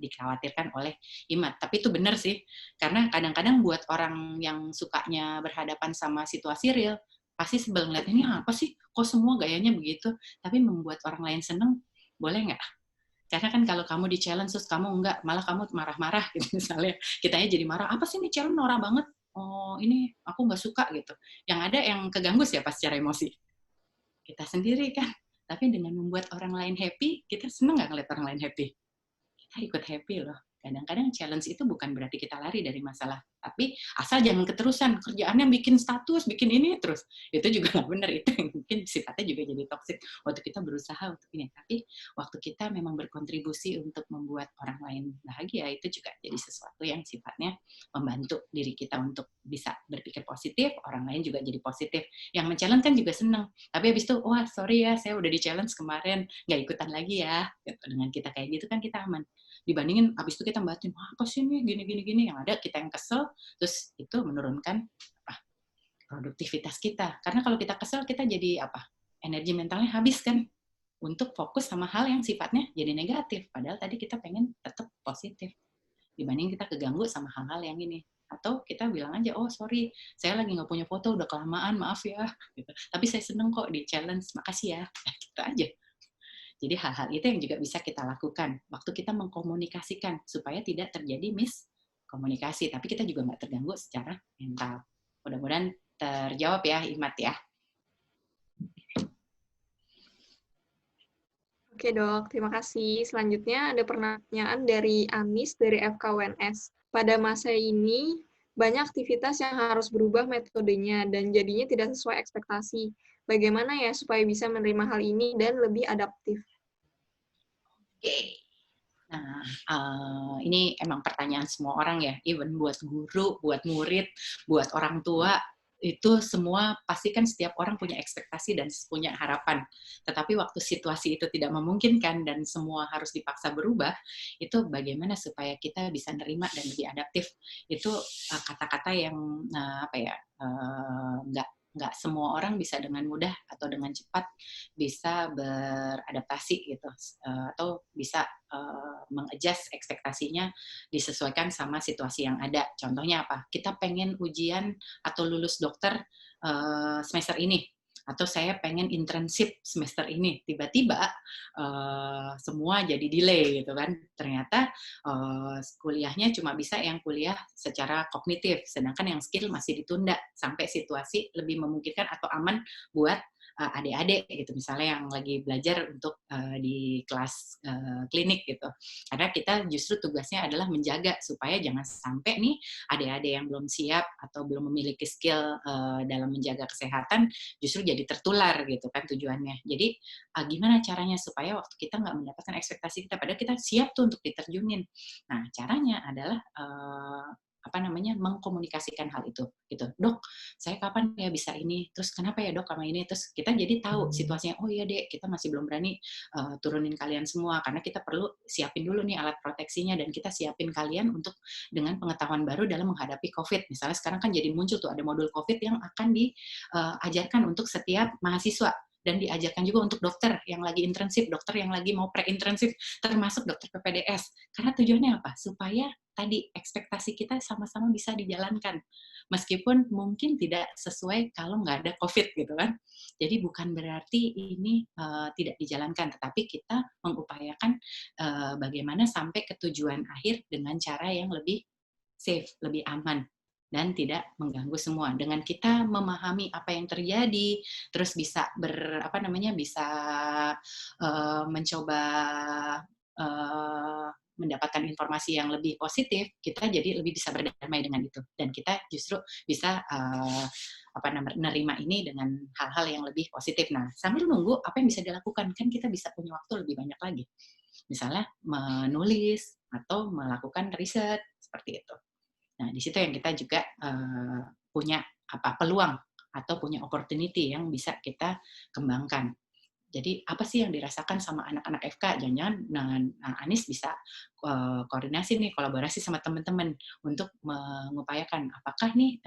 dikhawatirkan oleh IMAT. Tapi itu benar sih, karena kadang-kadang buat orang yang sukanya berhadapan sama situasi real, pasti sebel ngeliat ini apa sih, kok semua gayanya begitu, tapi membuat orang lain seneng, boleh nggak? Karena kan kalau kamu di challenge terus kamu enggak, malah kamu marah-marah gitu misalnya. Kitanya jadi marah, apa sih ini challenge norak banget? Oh ini aku nggak suka gitu. Yang ada yang keganggu siapa secara emosi? Kita sendiri kan. Tapi dengan membuat orang lain happy, kita seneng nggak ngeliat orang lain happy? Kita ikut happy loh. Kadang-kadang challenge itu bukan berarti kita lari dari masalah, tapi asal jangan keterusan, kerjaannya bikin status, bikin ini terus. Itu juga nggak benar, itu yang mungkin sifatnya juga jadi toxic. Waktu kita berusaha untuk ini, tapi waktu kita memang berkontribusi untuk membuat orang lain bahagia, itu juga jadi sesuatu yang sifatnya membantu diri kita untuk bisa berpikir positif, orang lain juga jadi positif. Yang men-challenge kan juga seneng, tapi habis itu, wah sorry ya, saya udah di-challenge kemarin, nggak ikutan lagi ya. Dengan kita kayak gitu kan kita aman. Dibandingin abis itu kita batin, apa sih nih gini, yang ada kita yang kesel, terus itu menurunkan produktivitas kita. Karena kalau kita kesel, kita jadi energi mentalnya habis kan, untuk fokus sama hal yang sifatnya jadi negatif. Padahal tadi kita pengen tetap positif. Dibanding kita keganggu sama hal-hal yang ini. Atau kita bilang aja, oh sorry, saya lagi nggak punya foto, udah kelamaan, maaf ya. Gitu. Tapi saya seneng kok di challenge, makasih ya. Gitu aja. Jadi hal-hal itu yang juga bisa kita lakukan waktu kita mengkomunikasikan supaya tidak terjadi komunikasi, tapi kita juga nggak terganggu secara mental. Mudah-mudahan terjawab ya, Imat ya. Oke dok, terima kasih. Selanjutnya ada pertanyaan dari Anis dari FKUNS. Pada masa ini, banyak aktivitas yang harus berubah metodenya dan jadinya tidak sesuai ekspektasi. Bagaimana ya supaya bisa menerima hal ini dan lebih adaptif? Oke. Nah, ini emang pertanyaan semua orang ya, even buat guru, buat murid, buat orang tua, itu semua pasti kan setiap orang punya ekspektasi dan punya harapan. Tetapi waktu situasi itu tidak memungkinkan dan semua harus dipaksa berubah, itu bagaimana supaya kita bisa nerima dan lebih adaptif. Itu kata-kata yang apa ya, nggak semua orang bisa dengan mudah atau dengan cepat bisa beradaptasi gitu, atau bisa mengadjust ekspektasinya disesuaikan sama situasi yang ada. Contohnya apa? Kita pengen ujian atau lulus dokter semester ini, atau saya pengen internship semester ini. Tiba-tiba semua jadi delay gitu kan. Ternyata kuliahnya cuma bisa yang kuliah secara kognitif, sedangkan yang skill masih ditunda sampai situasi lebih memungkinkan atau aman buat adik-adik gitu, misalnya yang lagi belajar untuk di kelas klinik gitu. Karena kita justru tugasnya adalah menjaga supaya jangan sampai nih adik-adik yang belum siap atau belum memiliki skill dalam menjaga kesehatan justru jadi tertular gitu kan tujuannya. Jadi gimana caranya supaya waktu kita nggak mendapatkan ekspektasi kita, padahal kita siap tuh untuk diterjunin. Nah, caranya adalah mengkomunikasikan hal itu gitu. Dok, saya kapan ya bisa ini? Terus kenapa ya dok sama ini? Terus kita jadi tahu situasinya. Oh iya dek, kita masih belum berani turunin kalian semua karena kita perlu siapin dulu nih alat proteksinya dan kita siapin kalian untuk dengan pengetahuan baru dalam menghadapi COVID. Misalnya sekarang kan jadi muncul tuh ada modul COVID yang akan diajarkan untuk setiap mahasiswa dan diajarkan juga untuk dokter yang lagi internship, dokter yang lagi mau pre-internship, termasuk dokter PPDS. Karena tujuannya apa? Supaya tadi ekspektasi kita sama-sama bisa dijalankan. Meskipun mungkin tidak sesuai kalau nggak ada COVID gitu kan. Jadi bukan berarti ini tidak dijalankan, tetapi kita mengupayakan bagaimana sampai ke tujuan akhir dengan cara yang lebih safe, lebih aman dan tidak mengganggu semua. Dengan kita memahami apa yang terjadi, terus bisa bisa mencoba mendapatkan informasi yang lebih positif, kita jadi lebih bisa berdamai dengan itu dan kita justru bisa menerima ini dengan hal-hal yang lebih positif. Nah, sambil nunggu apa yang bisa dilakukan, kan kita bisa punya waktu lebih banyak lagi. Misalnya menulis atau melakukan riset seperti itu. Nah, di situ yang kita juga punya peluang atau punya opportunity yang bisa kita kembangkan. Jadi apa sih yang dirasakan sama anak-anak FK? Jangan-jangan Anis bisa koordinasi nih, kolaborasi sama teman-teman untuk mengupayakan apakah nih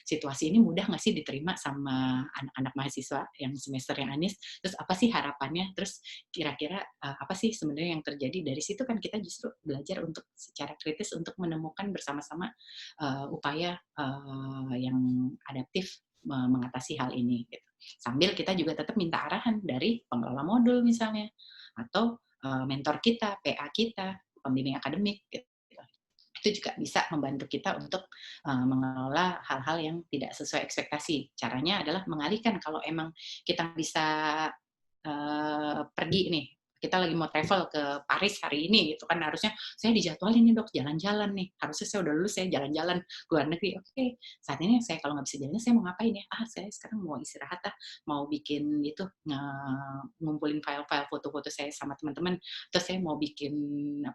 situasi ini mudah nggak sih diterima sama anak-anak mahasiswa yang semester yang Anis? Terus apa sih harapannya? Terus kira-kira apa sih sebenarnya yang terjadi? Dari situ kan kita justru belajar untuk secara kritis untuk menemukan bersama-sama upaya yang adaptif mengatasi hal ini. Gitu. Sambil kita juga tetap minta arahan dari pengelola modul misalnya, atau mentor kita, PA kita, pembimbing akademik. Gitu. Itu juga bisa membantu kita untuk mengelola hal-hal yang tidak sesuai ekspektasi. Caranya adalah mengalihkan kalau emang kita bisa pergi nih, kita lagi mau travel ke Paris hari ini gitu kan, harusnya saya dijadwalin nih dok jalan-jalan nih, harusnya saya udah lulus saya jalan-jalan ke luar negeri. Oke, saat ini saya kalau nggak bisa jalan saya mau ngapain ya? Saya sekarang mau istirahat mau bikin itu ngumpulin file-file foto-foto saya sama teman-teman, terus saya mau bikin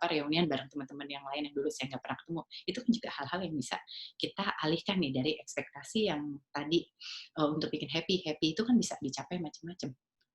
reunian bareng teman-teman yang lain yang dulu saya nggak pernah ketemu. Itu kan juga hal-hal yang bisa kita alihkan nih dari ekspektasi yang tadi untuk bikin happy itu kan bisa dicapai macam-macam.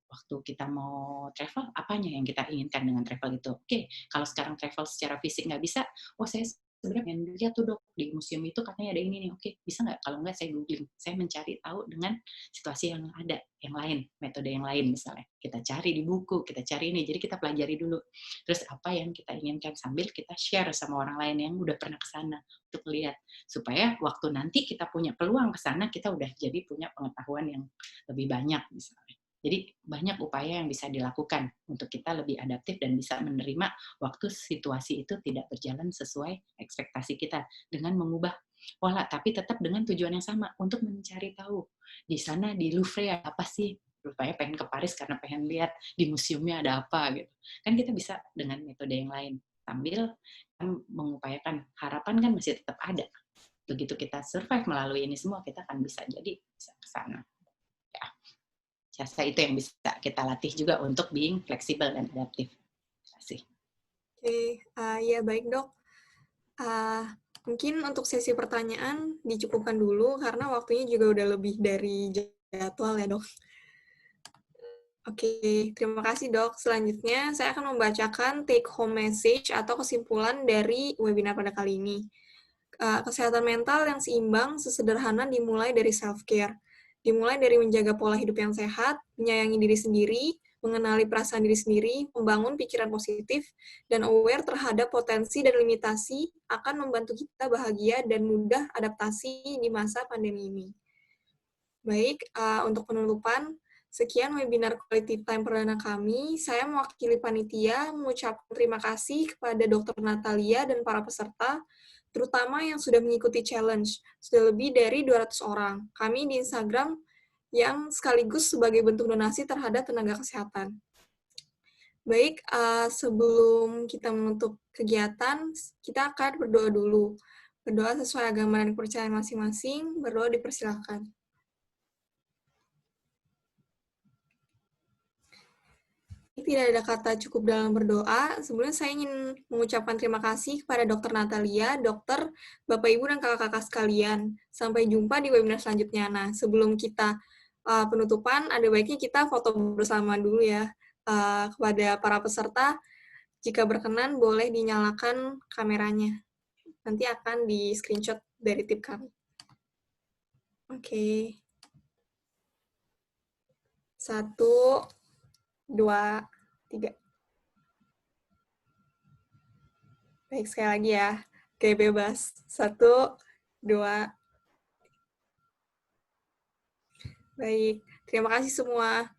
Waktu kita mau travel, apanya yang kita inginkan dengan travel itu? Oke, kalau sekarang travel secara fisik nggak bisa, saya sebenarnya pengen lihat tuh dok, di museum itu katanya ada ini nih, oke, bisa nggak? Kalau nggak, saya googling. Saya mencari tahu dengan situasi yang ada, yang lain, metode yang lain misalnya. Kita cari di buku, kita cari ini, jadi kita pelajari dulu. Terus apa yang kita inginkan, sambil kita share sama orang lain yang udah pernah ke sana, untuk lihat. Supaya waktu nanti kita punya peluang ke sana, kita udah jadi punya pengetahuan yang lebih banyak misalnya. Jadi banyak upaya yang bisa dilakukan untuk kita lebih adaptif dan bisa menerima waktu situasi itu tidak berjalan sesuai ekspektasi kita dengan mengubah pola, tapi tetap dengan tujuan yang sama untuk mencari tahu di sana di Louvre apa sih. Rupanya pengen ke Paris karena pengen lihat di museumnya ada apa gitu. Kan kita bisa dengan metode yang lain sambil kan mengupayakan harapan kan masih tetap ada. Begitu kita survive melalui ini semua, kita akan bisa jadi bisa ke sana. Ya. Saya rasa itu yang bisa kita latih juga untuk being fleksibel dan adaptif. Terima kasih. Oke, ya baik dok. Mungkin untuk sesi pertanyaan dicukupkan dulu karena waktunya juga udah lebih dari jadwal ya dok. Oke, terima kasih dok. Selanjutnya saya akan membacakan take home message atau kesimpulan dari webinar pada kali ini. Kesehatan mental yang seimbang sesederhana dimulai dari self-care. Dimulai dari menjaga pola hidup yang sehat, menyayangi diri sendiri, mengenali perasaan diri sendiri, membangun pikiran positif, dan aware terhadap potensi dan limitasi akan membantu kita bahagia dan mudah adaptasi di masa pandemi ini. Baik, untuk penutupan, sekian webinar Quality Time perdana kami. Saya mewakili panitia mengucapkan terima kasih kepada Dr. Natalia dan para peserta, terutama yang sudah mengikuti challenge, sudah lebih dari 200 orang. Kami di Instagram yang sekaligus sebagai bentuk donasi terhadap tenaga kesehatan. Baik, sebelum kita menutup kegiatan, kita akan berdoa dulu. Berdoa sesuai agama dan kepercayaan masing-masing, berdoa dipersilakan. Tidak ada kata cukup dalam berdoa. Sebelumnya saya ingin mengucapkan terima kasih kepada Dr. Natalia, dokter, Bapak, Ibu, dan kakak-kakak sekalian. Sampai jumpa di webinar selanjutnya. Nah, sebelum kita penutupan, ada baiknya kita foto bersama dulu ya. Kepada para peserta, jika berkenan boleh dinyalakan kameranya. Nanti akan di screenshot dari tip kami. Oke. 1, 2, 3. Baik, sekali lagi ya. Oke, bebas. 1, 2. Baik, terima kasih semua.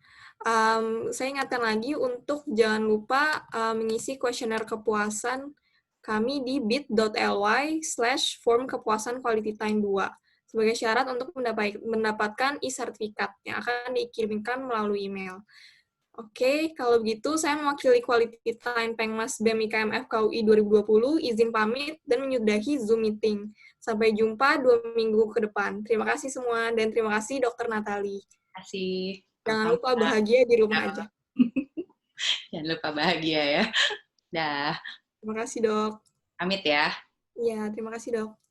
Saya ingatkan lagi untuk jangan lupa mengisi kuesioner kepuasan kami di bit.ly/form kepuasan quality time 2 sebagai syarat untuk mendapatkan e-sertifikat yang akan dikirimkan melalui email. Oke, kalau begitu saya mewakili Quality Time Pengmas BEM IKM FKUI 2020, izin pamit dan menyudahi Zoom meeting. Sampai jumpa 2 minggu ke depan. Terima kasih semua, dan terima kasih Dr. Natali. Terima kasih. Jangan lupa bahagia di rumah aja. Jangan lupa bahagia ya. Dah. Terima kasih, Dok. Pamit ya. Iya, terima kasih, Dok.